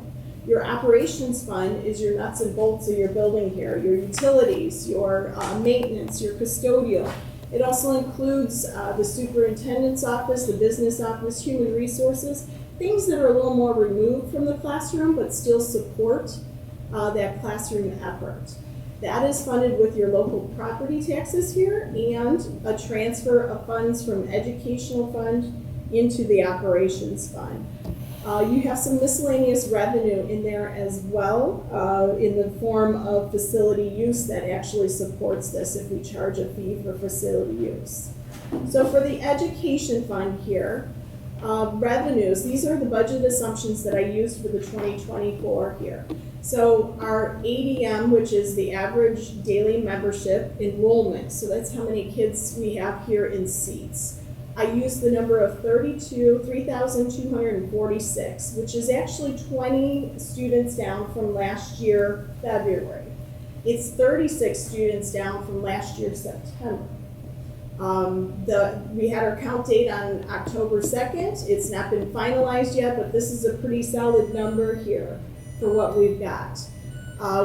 Your operations fund is your nuts and bolts of your building here, your utilities, your maintenance, your custodial. It also includes the superintendent's office, the business office, human resources, things that are a little more removed from the classroom but still support that classroom effort. That is funded with your local property taxes here and a transfer of funds from educational fund into the operations fund. You have some miscellaneous revenue in there as well in the form of facility use that actually supports this if we charge a fee for facility use. So for the education fund here, revenues, these are the budget assumptions that I used for the 2024 here. So our ADM, which is the average daily membership enrollment, so that's how many kids we have here in seats. I used the number of 3,246, which is actually 20 students down from last year, February. It's 36 students down from last year, September. We had our count date on October 2nd. It's not been finalized yet, but this is a pretty solid number here for what we've got.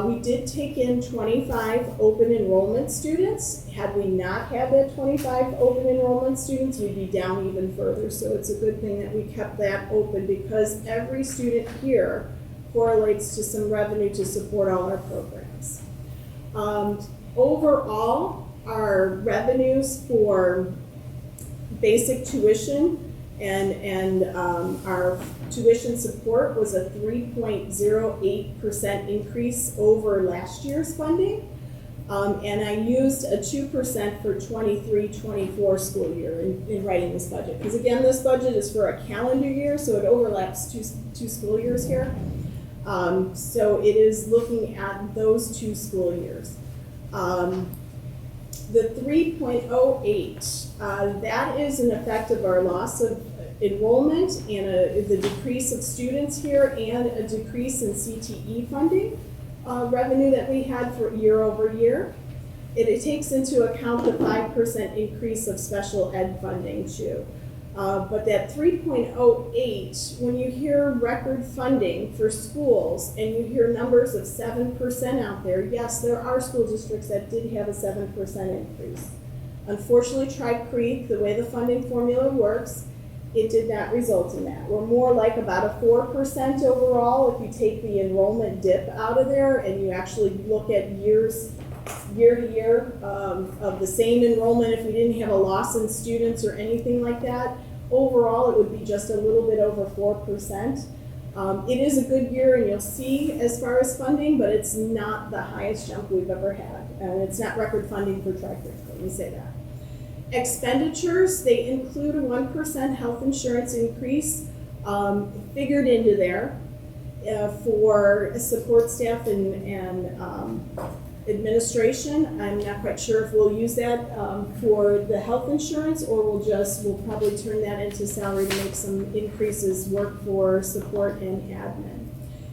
We did take in 25 open enrollment students. Had we not had that 25 open enrollment students, we'd be down even further. So it's a good thing that we kept that open because every student here correlates to some revenue to support all our programs. Overall, our revenues for basic tuition and our tuition support was a 3.08% increase over last year's funding. And I used a 2% for 23-24 school year in writing this budget. Because again, this budget is for a calendar year, so it overlaps two school years here. So it is looking at those 2 school years. The 3.08, that is an effect of our loss of enrollment and the decrease of students here and a decrease in CTE funding revenue that we had for year over year. It takes into account the 5% increase of special ed funding too. But that 3.08, when you hear record funding for schools and you hear numbers of 7% out there, yes, there are school districts that did have a 7% increase. Unfortunately, Tri Creek, the way the funding formula works, it did not result in that. We're more like about a 4% overall if you take the enrollment dip out of there and you actually look at year to year of the same enrollment if we didn't have a loss in students or anything like that. Overall, it would be just a little bit over 4%. It is a good year, and you'll see as far as funding, but it's not the highest jump we've ever had. And it's not record funding for Tri Creek, let me say that. Expenditures, they include a 1% health insurance increase figured into there for support staff and administration. I'm not quite sure if we'll use that for the health insurance, or we'll probably turn that into salary to make some increases work for support and admin.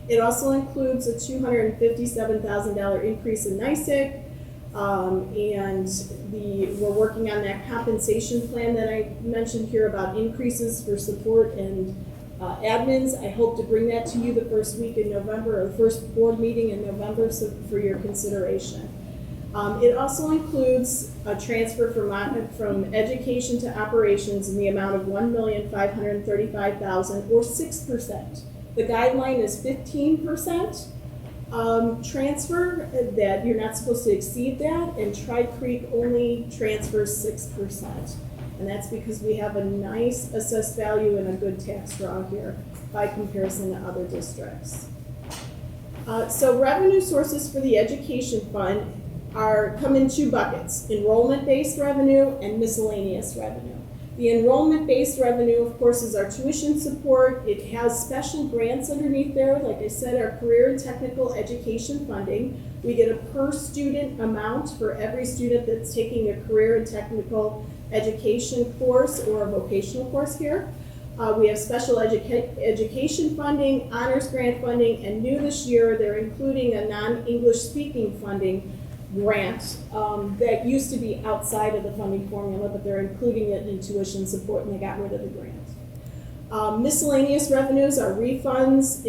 It also includes a $257,000 increase in NICEC, and we're working on that compensation plan that I mentioned here about increases for support and admins. I hope to bring that to you the first week in November, or the first board meeting in November, so for your consideration. It also includes a transfer from education to operations in the amount of $1,535,000, or 6%. The guideline is 15% transfer, that you're not supposed to exceed that, and Tri Creek only transfers 6%. And that's because we have a nice assessed value and a good tax draw here by comparison to other districts. So revenue sources for the education fund come in two buckets: enrollment-based revenue and miscellaneous revenue. The enrollment-based revenue, of course, is our tuition support. It has special grants underneath there. Like I said, our career and technical education funding. We get a per student amount for every student that's taking a career and technical education course or a vocational course here. We have special education funding, honors grant funding, and new this year, they're including a non-English speaking funding grant that used to be outside of the funding formula, but they're including it in tuition support, and they got rid of the grant. Miscellaneous revenues are refunds,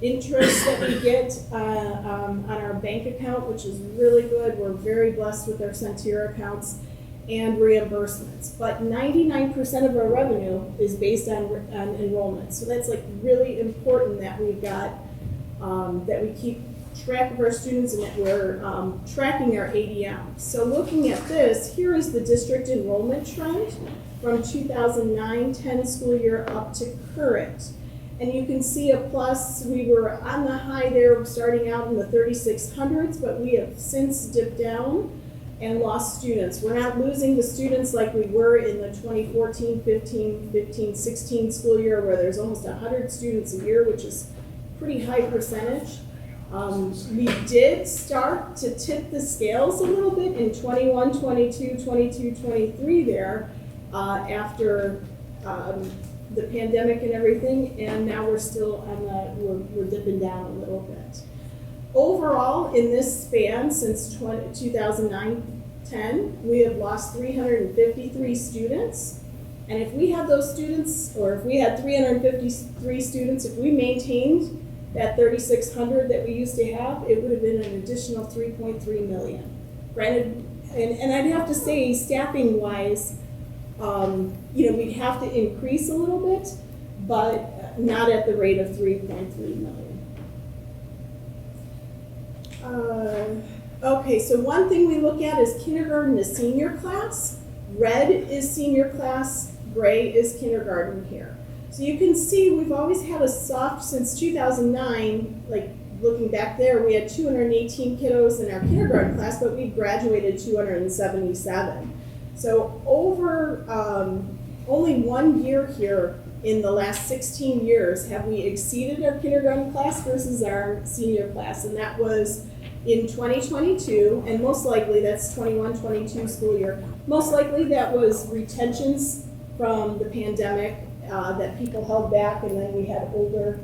interest that we get on our bank account, which is really good. We're very blessed with our Centira accounts, and reimbursements. But 99% of our revenue is based on enrollment. So that's like really important that we've got, that we keep track of our students and that we're tracking our ADM. So looking at this, here is the district enrollment trend from 2009-10 school year up to current. And you can see a plus. We were on the high there starting out in the 3,600s, but we have since dipped down and lost students. We're not losing the students like we were in the 2014-15, 16 school year, where there's almost 100 students a year, which is pretty high percentage. We did start to tip the scales a little bit in 21, 22, 23 there after the pandemic and everything, and now we're still on we're dipping down a little bit. Overall, in this span since 2009-10, we have lost 353 students. And if we had those students, or if we had 353 students, if we maintained that 3,600 that we used to have, it would have been an additional 3.3 million. Granted, and I'd have to say, staffing-wise, we'd have to increase a little bit, but not at the rate of 3.3 million. Okay, so one thing we look at is kindergarten to senior class. Red is senior class, gray is kindergarten here. So you can see we've always had a soft, since 2009, like looking back there, we had 218 kiddos in our kindergarten class, but we graduated 277. So over only 1 year here in the last 16 years have we exceeded our kindergarten class versus our senior class, and that was in 2022, and most likely that's 21-22 school year. Most likely that was retentions from the pandemic that people held back, and then we had older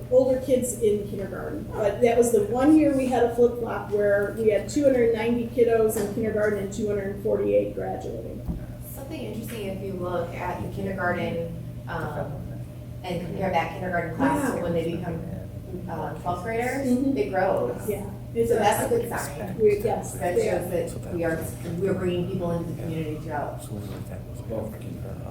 older kids in kindergarten. But that was the 1 year we had a flip-flop where we had 290 kiddos in kindergarten and 248 graduating. Something interesting, if you look at your kindergarten and compare that kindergarten class to when they become 12th graders, it grows. Yeah. So that's a good sign. Yes. That shows that we are bringing people into the community throughout.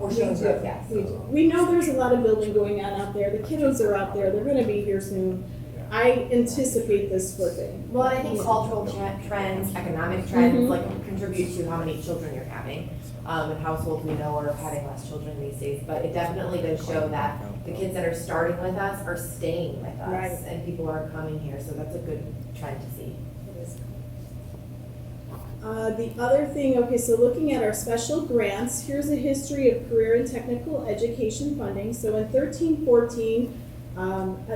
Or shows growth, yes. We know there's a lot of building going on out there. The kiddos are out there. They're going to be here soon. I anticipate this flipping. Well, I think cultural trends, economic trends, contribute to how many children you're having. And households we know are having less children these days, but it definitely does show that the kids that are starting with us are staying with us, right, and people are coming here, so that's a good trend to see. The other thing, okay, so looking at our special grants, here's a history of career and technical education funding. So in 13-14,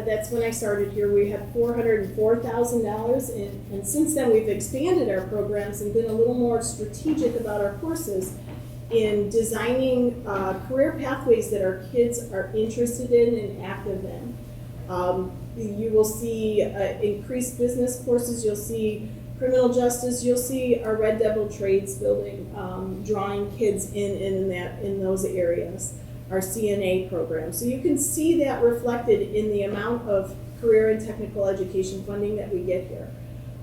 that's when I started here, we had $404,000, and since then we've expanded our programs and been a little more strategic about our courses in designing career pathways that our kids are interested in and active in. You will see increased business courses, you'll see criminal justice, you'll see our Red Devil Trades building, drawing kids in those areas, our CNA program. So you can see that reflected in the amount of career and technical education funding that we get here.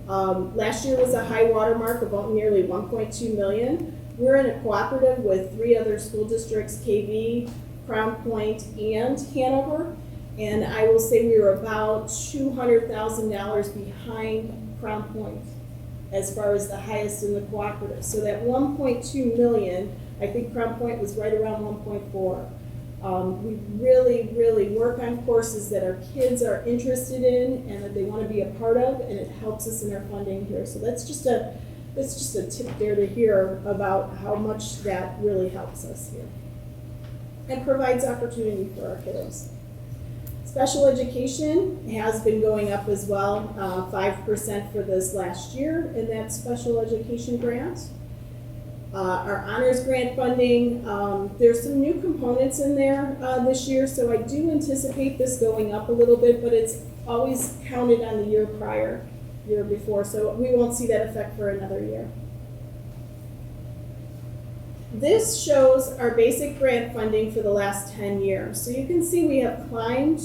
Last year was a high watermark, about nearly 1.2 million. We're in a cooperative with 3 other school districts, KV, Crown Point, and Hanover. And I will say we were about $200,000 behind Crown Point as far as the highest in the cooperative. So that 1.2 million, I think Crown Point was right around 1.4. We really, really work on courses that our kids are interested in and that they want to be a part of, and it helps us in our funding here. So that's just a tip there to hear about how much that really helps us here. And provides opportunity for our kiddos. Special education has been going up as well, 5% for this last year in that special education grant. Our honors grant funding, there's some new components in there this year, so I do anticipate this going up a little bit, but it's always counted on the year before, so we won't see that effect for another year. This shows our basic grant funding for the last 10 years. So you can see we have climbed,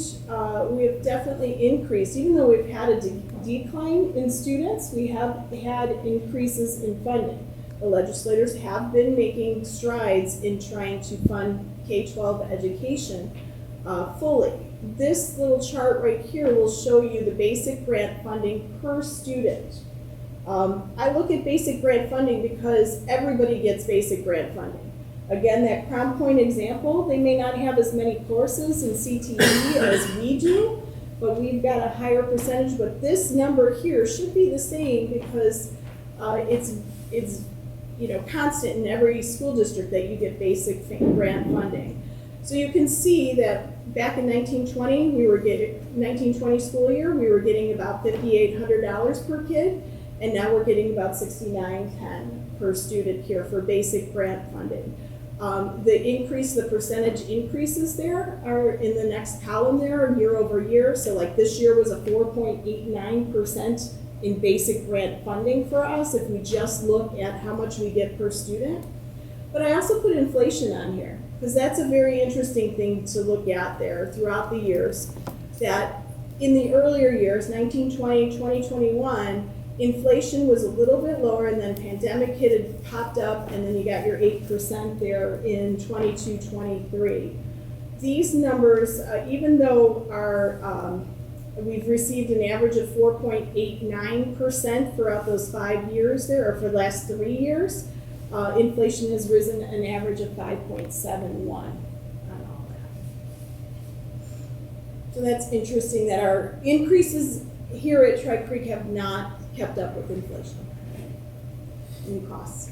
we have definitely increased. Even though we've had a decline in students, we have had increases in funding. The legislators have been making strides in trying to fund K-12 education fully. This little chart right here will show you the basic grant funding per student. I look at basic grant funding because everybody gets basic grant funding. Again, that Crown Point example, they may not have as many courses in CTE as we do, but we've got a higher percentage. But this number here should be the same because it's constant in every school district that you get basic grant funding. So you can see that back in 1920, 1920 school year, we were getting about $5,800 per kid. And now we're getting about $69.10 per student here for basic grant funding. The percentage increases there are in the next column there, year over year. So like this year was a 4.89% in basic grant funding for us if we just look at how much we get per student. But I also put inflation on here because that's a very interesting thing to look at there throughout the years. That in the earlier years, 1920, 2021, inflation was a little bit lower, and then pandemic hit, it popped up, and then you got your 8% there in 22, 23. These numbers, even though we've received an average of 4.89% throughout those 5 years there, or for the last 3 years, inflation has risen an average of 5.71 on all that. So that's interesting that our increases here at Tri Creek have not kept up with inflation in costs.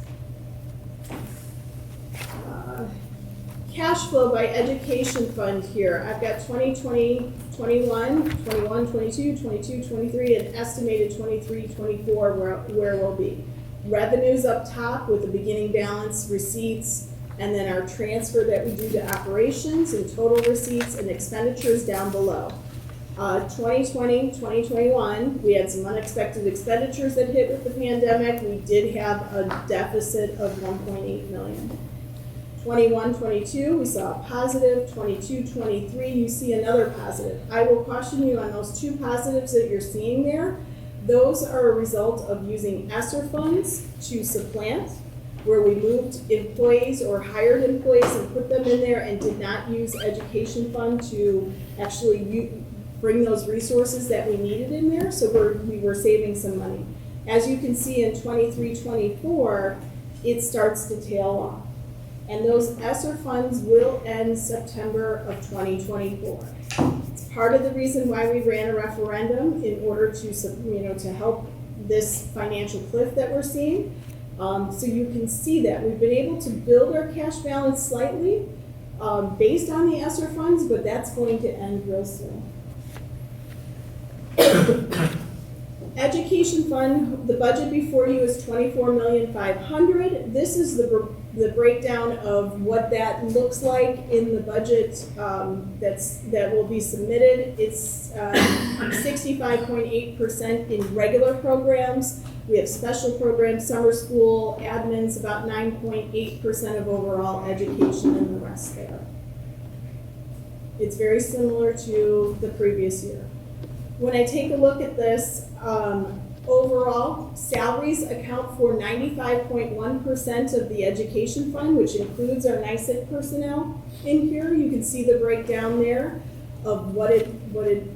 Cash flow by education fund here. I've got 2020, 21, 21, 22, 22, 23, and estimated 23, 24 where we'll be. Revenues up top with the beginning balance, receipts, and then our transfer that we do to operations and total receipts and expenditures down below. 2020, 2021, we had some unexpected expenditures that hit with the pandemic. We did have a deficit of 1.8 million. 21, 22, we saw a positive. 22, 23, you see another positive. I will caution you on those 2 positives that you're seeing there. Those are a result of using ESSER funds to supplant, where we moved employees or hired employees and put them in there and did not use education fund to actually bring those resources that we needed in there, so we were saving some money. As you can see in 23, 24, it starts to tail off. And those ESSER funds will end September of 2024. It's part of the reason why we ran a referendum in order to help this financial cliff that we're seeing. So you can see that we've been able to build our cash balance slightly based on the ESSER funds, but that's going to end real soon. Education fund, the budget before you is $24,500,000. This is the breakdown of what that looks like in the budget that will be submitted. It's 65.8% in regular programs. We have special programs, summer school, admin's about 9.8% of overall education and the rest there. It's very similar to the previous year. When I take a look at this, overall, salaries account for 95.1% of the education fund, which includes our NICEC personnel in here. You can see the breakdown there of what it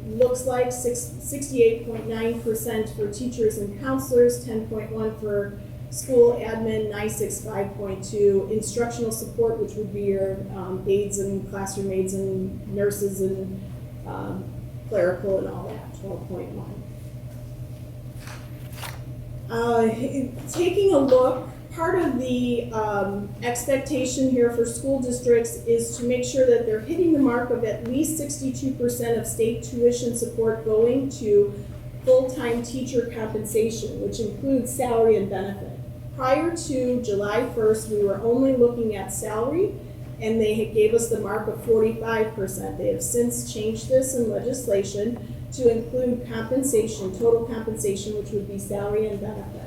looks like, 68.9% for teachers and counselors, 10.1% for school admin, NICEC 5.2%, instructional support, which would be your aides and classroom aides and nurses and clerical and all that, 12.1%. Taking a look, part of the expectation here for school districts is to make sure that they're hitting the mark of at least 62% of state tuition support going to full-time teacher compensation, which includes salary and benefit. Prior to July 1st, we were only looking at salary, and they gave us the mark of 45%. They have since changed this in legislation to include compensation, total compensation, which would be salary and benefit.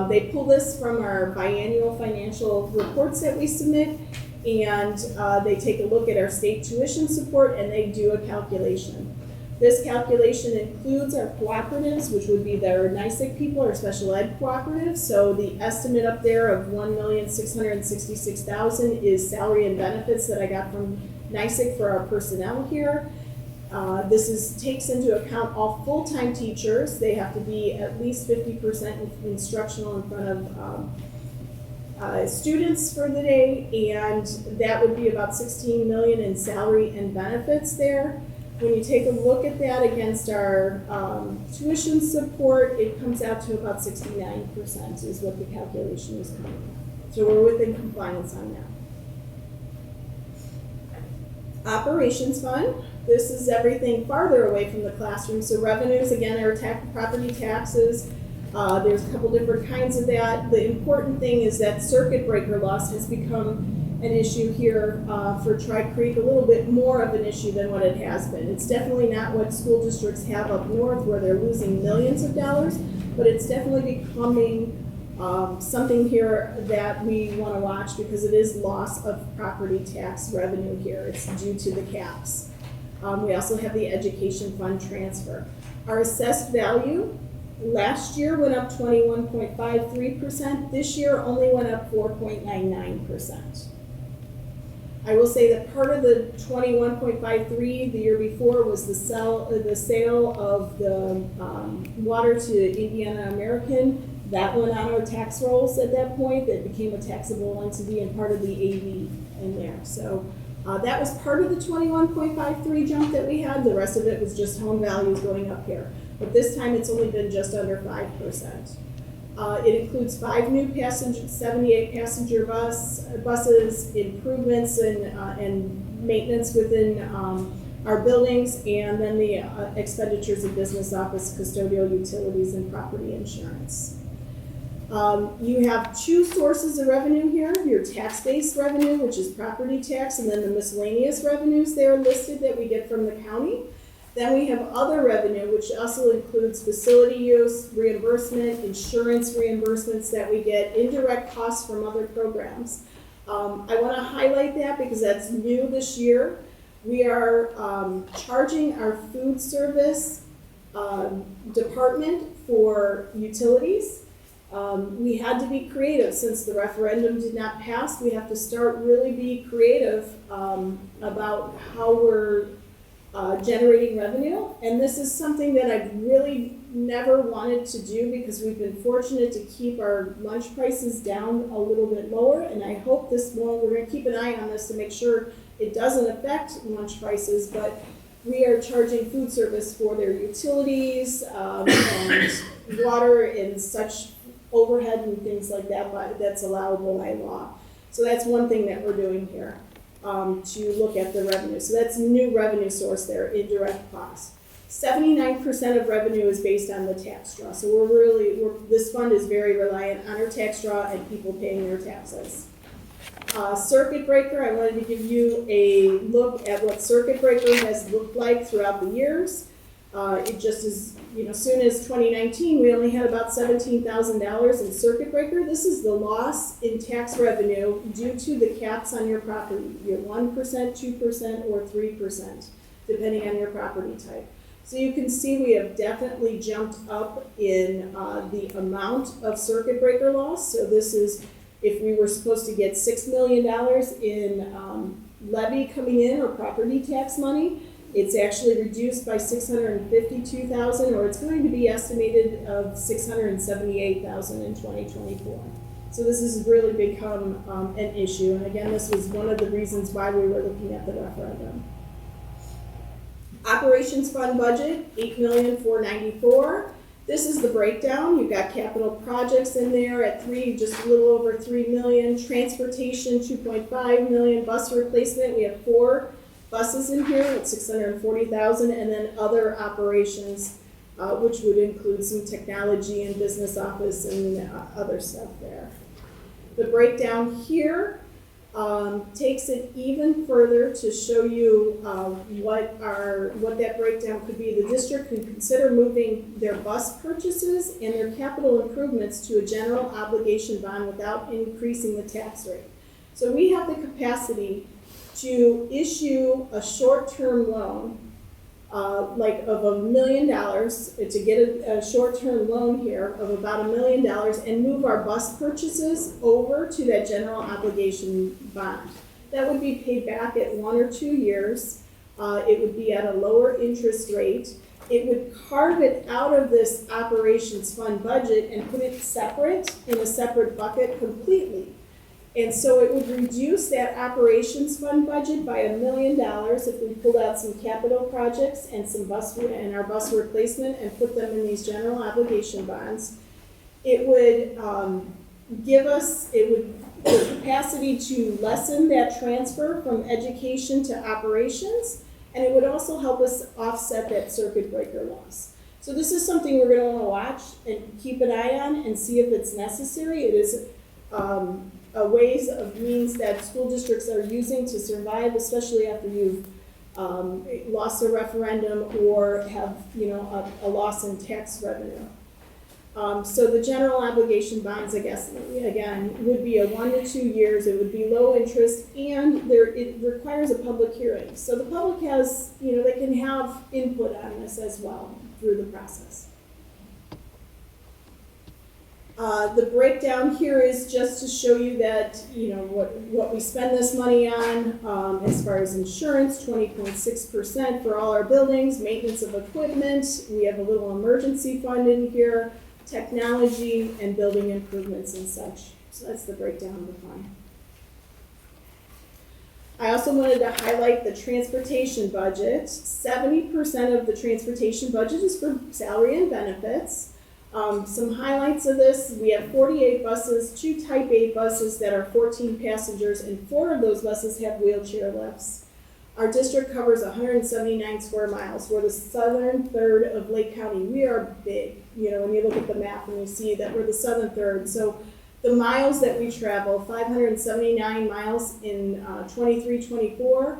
They pull this from our biannual financial reports that we submit, and they take a look at our state tuition support, and they do a calculation. This calculation includes our cooperatives, which would be their NICEC people, our special ed cooperatives. So the estimate up there of $1,666,000 is salary and benefits that I got from NICEC for our personnel here. This takes into account all full-time teachers. They have to be at least 50% instructional in front of students for the day, and that would be about $16 million in salary and benefits there. When you take a look at that against our tuition support, it comes out to about 69% is what the calculation is coming out. So we're within compliance on that. Operations fund. This is everything farther away from the classroom. So revenues, again, are property taxes. There's a couple different kinds of that. The important thing is that circuit breaker loss has become an issue here for Tri-Creek, a little bit more of an issue than what it has been. It's definitely not what school districts have up north where they're losing millions of dollars, but it's definitely becoming something here that we want to watch because it is loss of property tax revenue here. It's due to the caps. We also have the education fund transfer. Our assessed value last year went up 21.53%. This year only went up 4.99%. I will say that part of the 21.53 the year before was the sale of the water to Indiana American. That went on our tax rolls at that point. That became a taxable entity and part of the AV in there. So that was part of the 21.53 jump that we had. The rest of it was just home values going up here. But this time it's only been just under 5%. It includes 5 new 78 passenger buses, improvements and maintenance within our buildings, and then the expenditures of business office, custodial utilities, and property insurance. You have 2 sources of revenue here, your tax-based revenue, which is property tax, and then the miscellaneous revenues there listed that we get from the county. Then we have other revenue, which also includes facility use, reimbursement, insurance reimbursements that we get, indirect costs from other programs. I want to highlight that because that's new this year. We are charging our food service department for utilities. We had to be creative since the referendum did not pass. We have to start really be creative about how we're generating revenue, and this is something that I've really never wanted to do because we've been fortunate to keep our lunch prices down a little bit lower, and I hope this one, we're going to keep an eye on this to make sure it doesn't affect lunch prices, but we are charging food service for their utilities and water and such overhead and things like that, but that's allowable by law. So that's one thing that we're doing here, to look at the revenue. So that's a new revenue source there, indirect costs. 79% of revenue is based on the tax draw. So this fund is very reliant on our tax draw and people paying their taxes. Circuit breaker, I wanted to give you a look at what circuit breaker has looked like throughout the years. It just is, soon as 2019, we only had about $17,000 in circuit breaker. This is the loss in tax revenue due to the caps on your property. You're 1%, 2%, or 3%, depending on your property type. So you can see we have definitely jumped up in the amount of circuit breaker loss. So this is, if we were supposed to get $6 million in levy coming in or property tax money, it's actually reduced by $652,000, or it's going to be estimated of $678,000 in 2024. So this has really become an issue. And again, this was one of the reasons why we were looking at the referendum. Operations fund budget, $8,494,000. This is the breakdown. You've got capital projects in there at just a little over $3 million. Transportation, $2.5 million. Bus replacement, we have 4 buses in here at $640,000, and then other operations, which would include some technology and business office and other stuff there. The breakdown here takes it even further to show you what that breakdown could be. The district could consider moving their bus purchases and their capital improvements to a general obligation bond without increasing the tax rate. So we have the capacity to issue a short-term loan, like of $1 million, to get a short-term loan here of about $1 million and move our bus purchases over to that general obligation bond. That would be paid back at 1 or 2 years. It would be at a lower interest rate. It would carve it out of this operations fund budget and put it separate in a separate bucket completely. And so it would reduce that operations fund budget by $1 million if we pulled out some capital projects and our bus replacement and put them in these general obligation bonds. It would give us the capacity to lessen that transfer from education to operations, and it would also help us offset that circuit breaker loss. So this is something we're going to want to watch and keep an eye on and see if it's necessary. It is ways of means that school districts are using to survive, especially after you've lost a referendum or have a loss in tax revenue. So the general obligation bonds, I guess, again, would be a 1 to 2 years. It would be low interest, and it requires a public hearing. So the public has, they can have input on this as well through the process. The breakdown here is just to show you that, what we spend this money on, as far as insurance, 20.6% for all our buildings, maintenance of equipment, we have a little emergency fund in here, technology, and building improvements and such. So that's the breakdown of the fund. I also wanted to highlight the transportation budget. 70% of the transportation budget is for salary and benefits. Some highlights of this: we have 48 buses, 2 Type 8 buses that are 14 passengers, and 4 of those buses have wheelchair lifts. Our district covers 179 square miles. We're the southern third of Lake County. We are big, when you look at the map and you see that we're the southern third. So the miles that we travel, 579 miles in 23-24,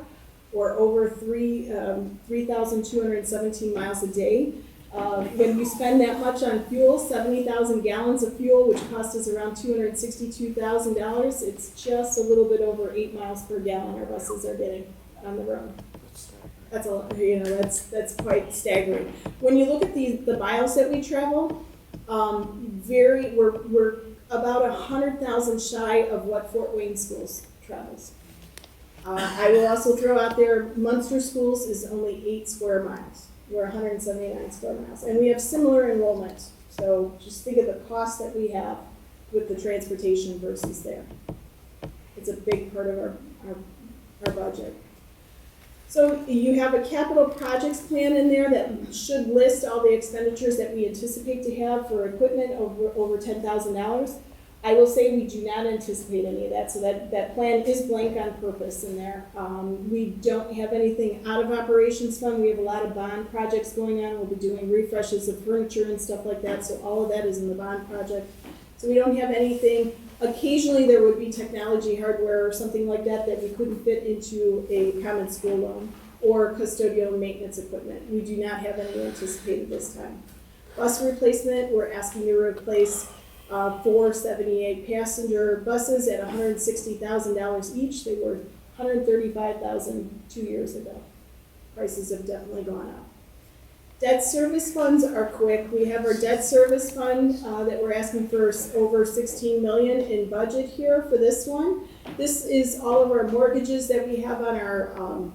or over 3,217 miles a day. When we spend that much on fuel, 70,000 gallons of fuel, which costs us around $262,000, it's just a little bit over 8 miles per gallon our buses are getting on the road. That's a lot, that's quite staggering. When you look at the miles that we travel, we're about 100,000 shy of what Fort Wayne Schools travels. I will also throw out there, Munster Schools is only 8 square miles. We're 179 square miles, and we have similar enrollment. So just think of the cost that we have with the transportation versus there. It's a big part of our budget. So you have a capital projects plan in there that should list all the expenditures that we anticipate to have for equipment over $10,000. I will say we do not anticipate any of that, so that plan is blank on purpose in there. We don't have anything out of operations fund. We have a lot of bond projects going on. We'll be doing refreshes of furniture and stuff like that, so all of that is in the bond project. So we don't have anything. Occasionally there would be technology hardware or something like that that we couldn't fit into a common school loan or custodial maintenance equipment. We do not have any anticipated this time. Bus replacement, we're asking to replace 4 78 passenger buses at $160,000 each. They were $135,000 2 years ago. Prices have definitely gone up. Debt service funds are quick. We have our debt service fund that we're asking for over $16 million in budget here for this one. This is all of our mortgages that we have on our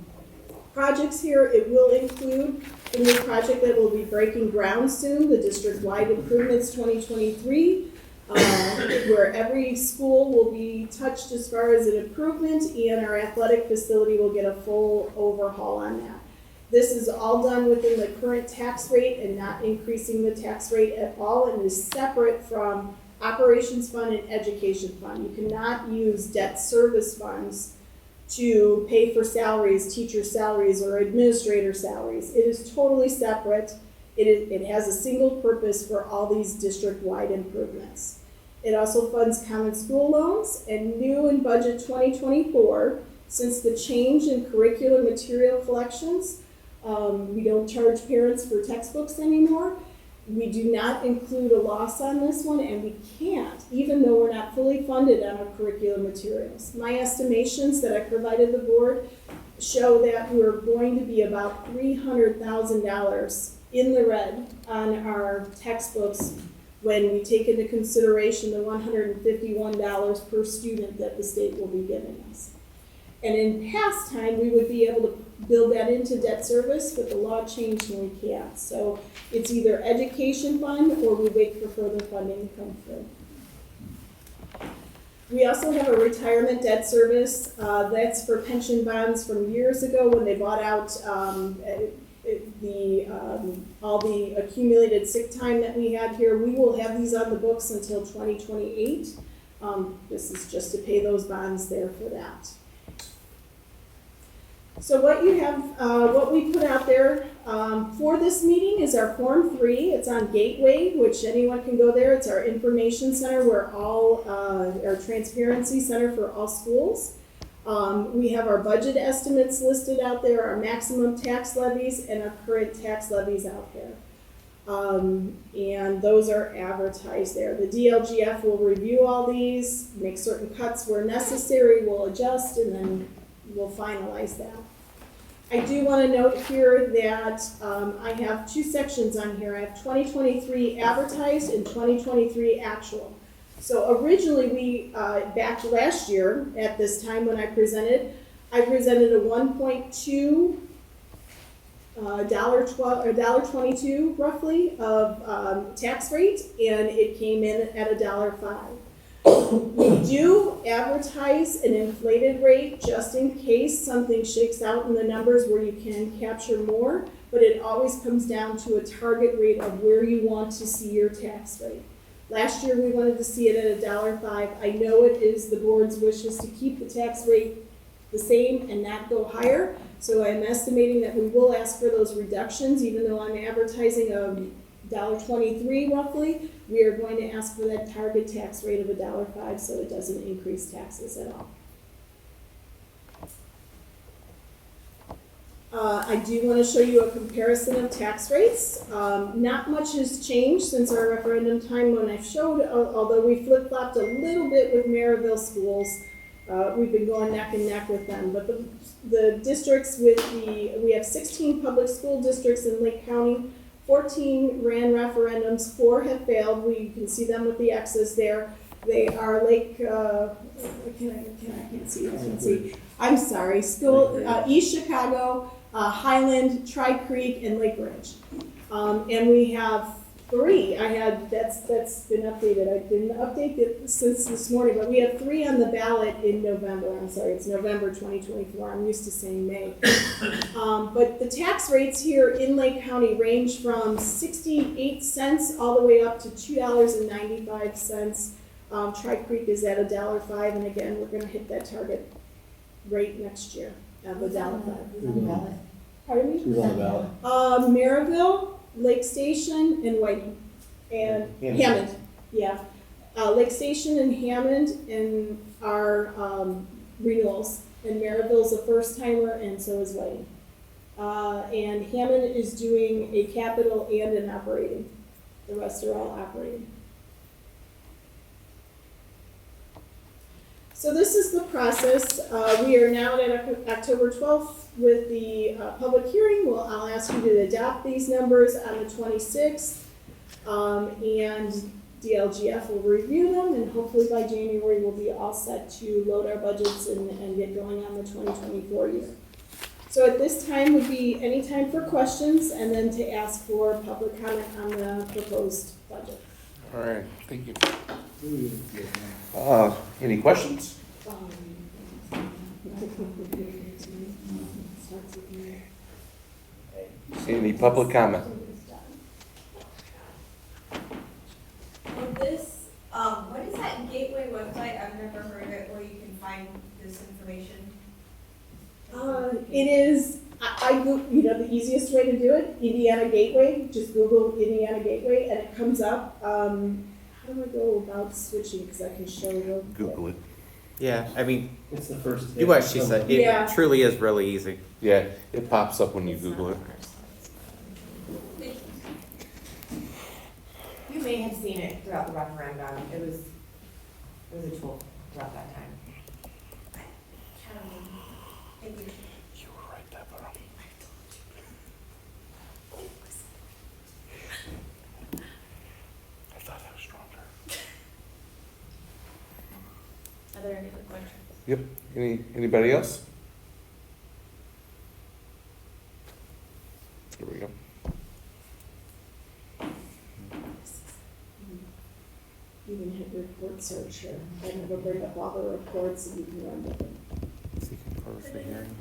projects here. It will include the new project that will be breaking ground soon, the district-wide improvements 2023. Where every school will be touched as far as an improvement, and our athletic facility will get a full overhaul on that. This is all done within the current tax rate and not increasing the tax rate at all, and is separate from operations fund and education fund. You cannot use debt service funds to pay for salaries, teacher salaries, or administrator salaries. It is totally separate. It has a single purpose for all these district-wide improvements. It also funds common school loans, and new in budget 2024, since the change in curricular material collections, we don't charge parents for textbooks anymore. We do not include a loss on this one, and we can't, even though we're not fully funded on our curricular materials. My estimations that I provided the board show that we're going to be about $300,000 in the red on our textbooks when we take into consideration the $151 per student that the state will be giving us. And in past time, we would be able to build that into debt service, but the law changed and we can't. So it's either education fund or we wait for further funding to come through. We also have a retirement debt service. That's for pension bonds from years ago when they bought out all the accumulated sick time that we had here. We will have these on the books until 2028. This is just to pay those bonds there for that. So what you have, what we put out there for this meeting is our Form 3. It's on Gateway, which anyone can go there. It's our information center where all, our transparency center for all schools. We have our budget estimates listed out there, our maximum tax levies, and our current tax levies out there. And those are advertised there. The DLGF will review all these, make certain cuts where necessary, we'll adjust, and then we'll finalize that. I do want to note here that I have 2 sections on here. I have 2023 advertised and 2023 actual. So originally we, back last year at this time when I presented a $1.2 $1.22 roughly of tax rate, and it came in at $1.05. We do advertise an inflated rate just in case something shakes out in the numbers where you can capture more, but it always comes down to a target rate of where you want to see your tax rate. Last year we wanted to see it at $1.05. I know it is the board's wishes to keep the tax rate the same and not go higher, so I'm estimating that we will ask for those reductions. Even though I'm advertising $1.23 roughly, we are going to ask for that target tax rate of $1.05 so it doesn't increase taxes at all. I do want to show you a comparison of tax rates. Not much has changed since our referendum time when I showed, although we flip-flopped a little bit with Maryville schools. We've been going neck and neck with them, but the districts we have 16 public school districts in Lake County, 14 ran referendums, 4 have failed. You can see them with the X's there. They are Lake, I can't see. I'm sorry, East Chicago, Highland, Tri Creek, and Lake Ridge. And we have 3. That's been updated. I didn't update it since this morning, but we have 3 on the ballot in November. I'm sorry, it's November 2024. I'm used to saying May. But the tax rates here in Lake County range from 68 cents all the way up to $2.95. Tri Creek is at $1.05, and again, we're gonna hit that target rate next year of $1.05. Pardon me? Who's on the ballot? Maryville, Lake Station, and Whiting, and Hammond. Yeah, Lake Station and Hammond and our renewals. And Maryville's a first timer, and so is Whiting. And Hammond is doing a capital and an operating. The rest are all operating. So this is the process. We are now at October 12th with the public hearing. I'll ask you to adopt these numbers on the 26th. And DLGF will review them, and hopefully by January we'll be all set to load our budgets and get going on the 2024 year. So at this time would be any time for questions and then to ask for public comment on the proposed budget. All right, thank you. Any questions? Any public comment? This, what is that Gateway website? I've never heard of it, where you can find this information. It is, the easiest way to do it, Indiana Gateway, just Google Indiana Gateway and it comes up. How do I go about switching, because I can show you. Google it. Yeah, I mean, It's the first. do what she said. It Yeah. truly is really easy. Yeah, it pops up when you Google it. You may have seen it throughout the referendum. It was a tool throughout that time. Thank you. You were right, Deborah. I thought I was stronger. Are there any other questions? Yep. Anybody else? Here we go. You can hit report search here, and it'll bring up all the reports and you can run with it. So you can close the hearing.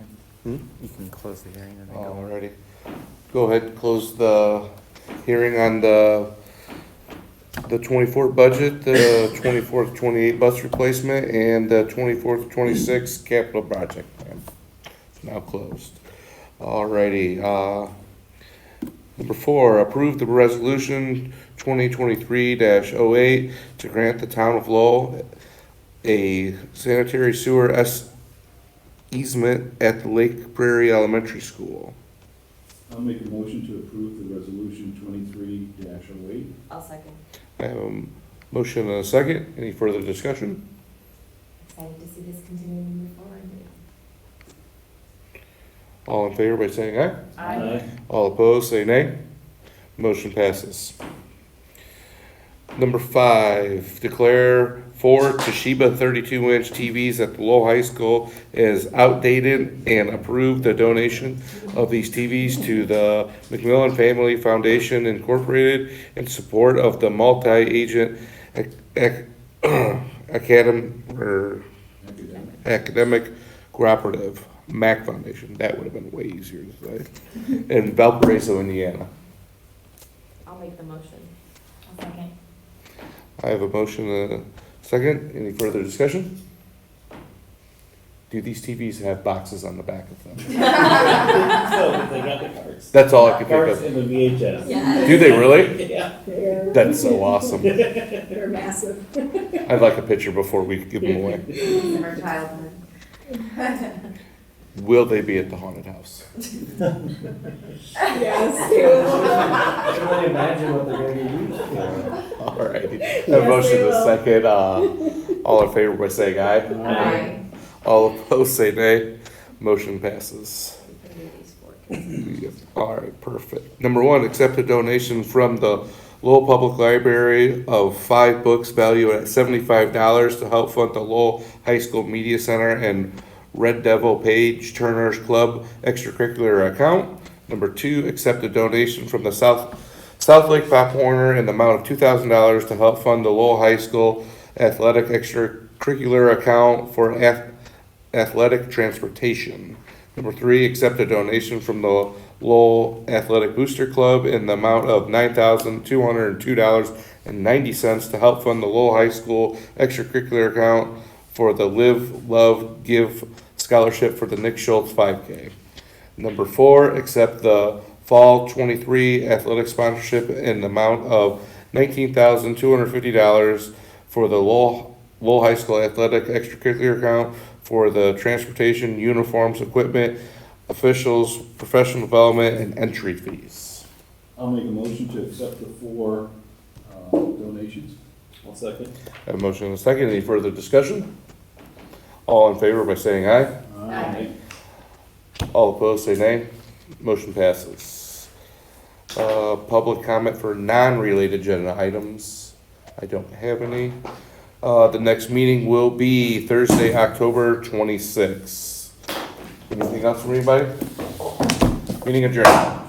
You can close the hearing and then go. Alrighty. Go ahead and close the hearing on the 24 budget, the 24-28 bus replacement, and the 24-26 capital project plan. It's now closed. Alrighty, number 4, approve the resolution 2023-08 to grant the town of Lowell a sanitary sewer easement at the Lake Prairie Elementary School. I'll make a motion to approve the resolution 23-08. I'll second. I have a motion and a second. Any further discussion? Excited to see this continue to move forward. All in favor by saying aye. Aye. All opposed, say nay. Motion passes. Number 5, declare 4 Toshiba 32-inch TVs at the Lowell High School as outdated and approve the donation of these TVs to the McMillan Family Foundation Incorporated in support of the multi-agent academic cooperative, MAC Foundation. That would have been way easier to say. In Valparaiso, Indiana. I'll make the motion. I'll second. I have a motion and a second. Any further discussion? Do these TVs have boxes on the back of them? So, they got the cards. That's all I could Cards think in the VHS. Yeah. Do they really? Yeah. That's so awesome. They're massive. I'd like a picture before we give them away. From our childhood. Will they be at the haunted house? Yes. I can only imagine what they're going to be used for. All right. A Yes, motion they and a will. second. All in favor by saying aye. Aye. All opposed say nay. Motion passes. Yep. All right, perfect. Number 1, accept a donation from the Lowell Public Library of 5 books valued at $75 to help fund the Lowell High School Media Center and Red Devil Page Turner's Club extracurricular account. Number 2, accept a donation from the South South Lake Pop Warner in the amount of $2,000 to help fund the Lowell High School athletic extracurricular account for athletic transportation. Number 3, accept a donation from the Lowell Athletic Booster Club in the amount of $9,202.90 to help fund the Lowell High School extracurricular account for the Live, Love, Give scholarship for the Nick Schultz 5K. Number 4, accept the Fall 23 athletic sponsorship in the amount of $19,250 for the Lowell High School athletic extracurricular account for the transportation, uniforms, equipment, officials, professional development, and entry fees. I'll make a motion to accept the 4 donations. I'll second. I have a motion and a second. Any further discussion? All in favor by saying aye. Aye. All opposed say nay. Motion passes. Public comment for non-related agenda items. I don't have any. The next meeting will be Thursday, October 26th. Anything else from anybody? Meeting adjourned.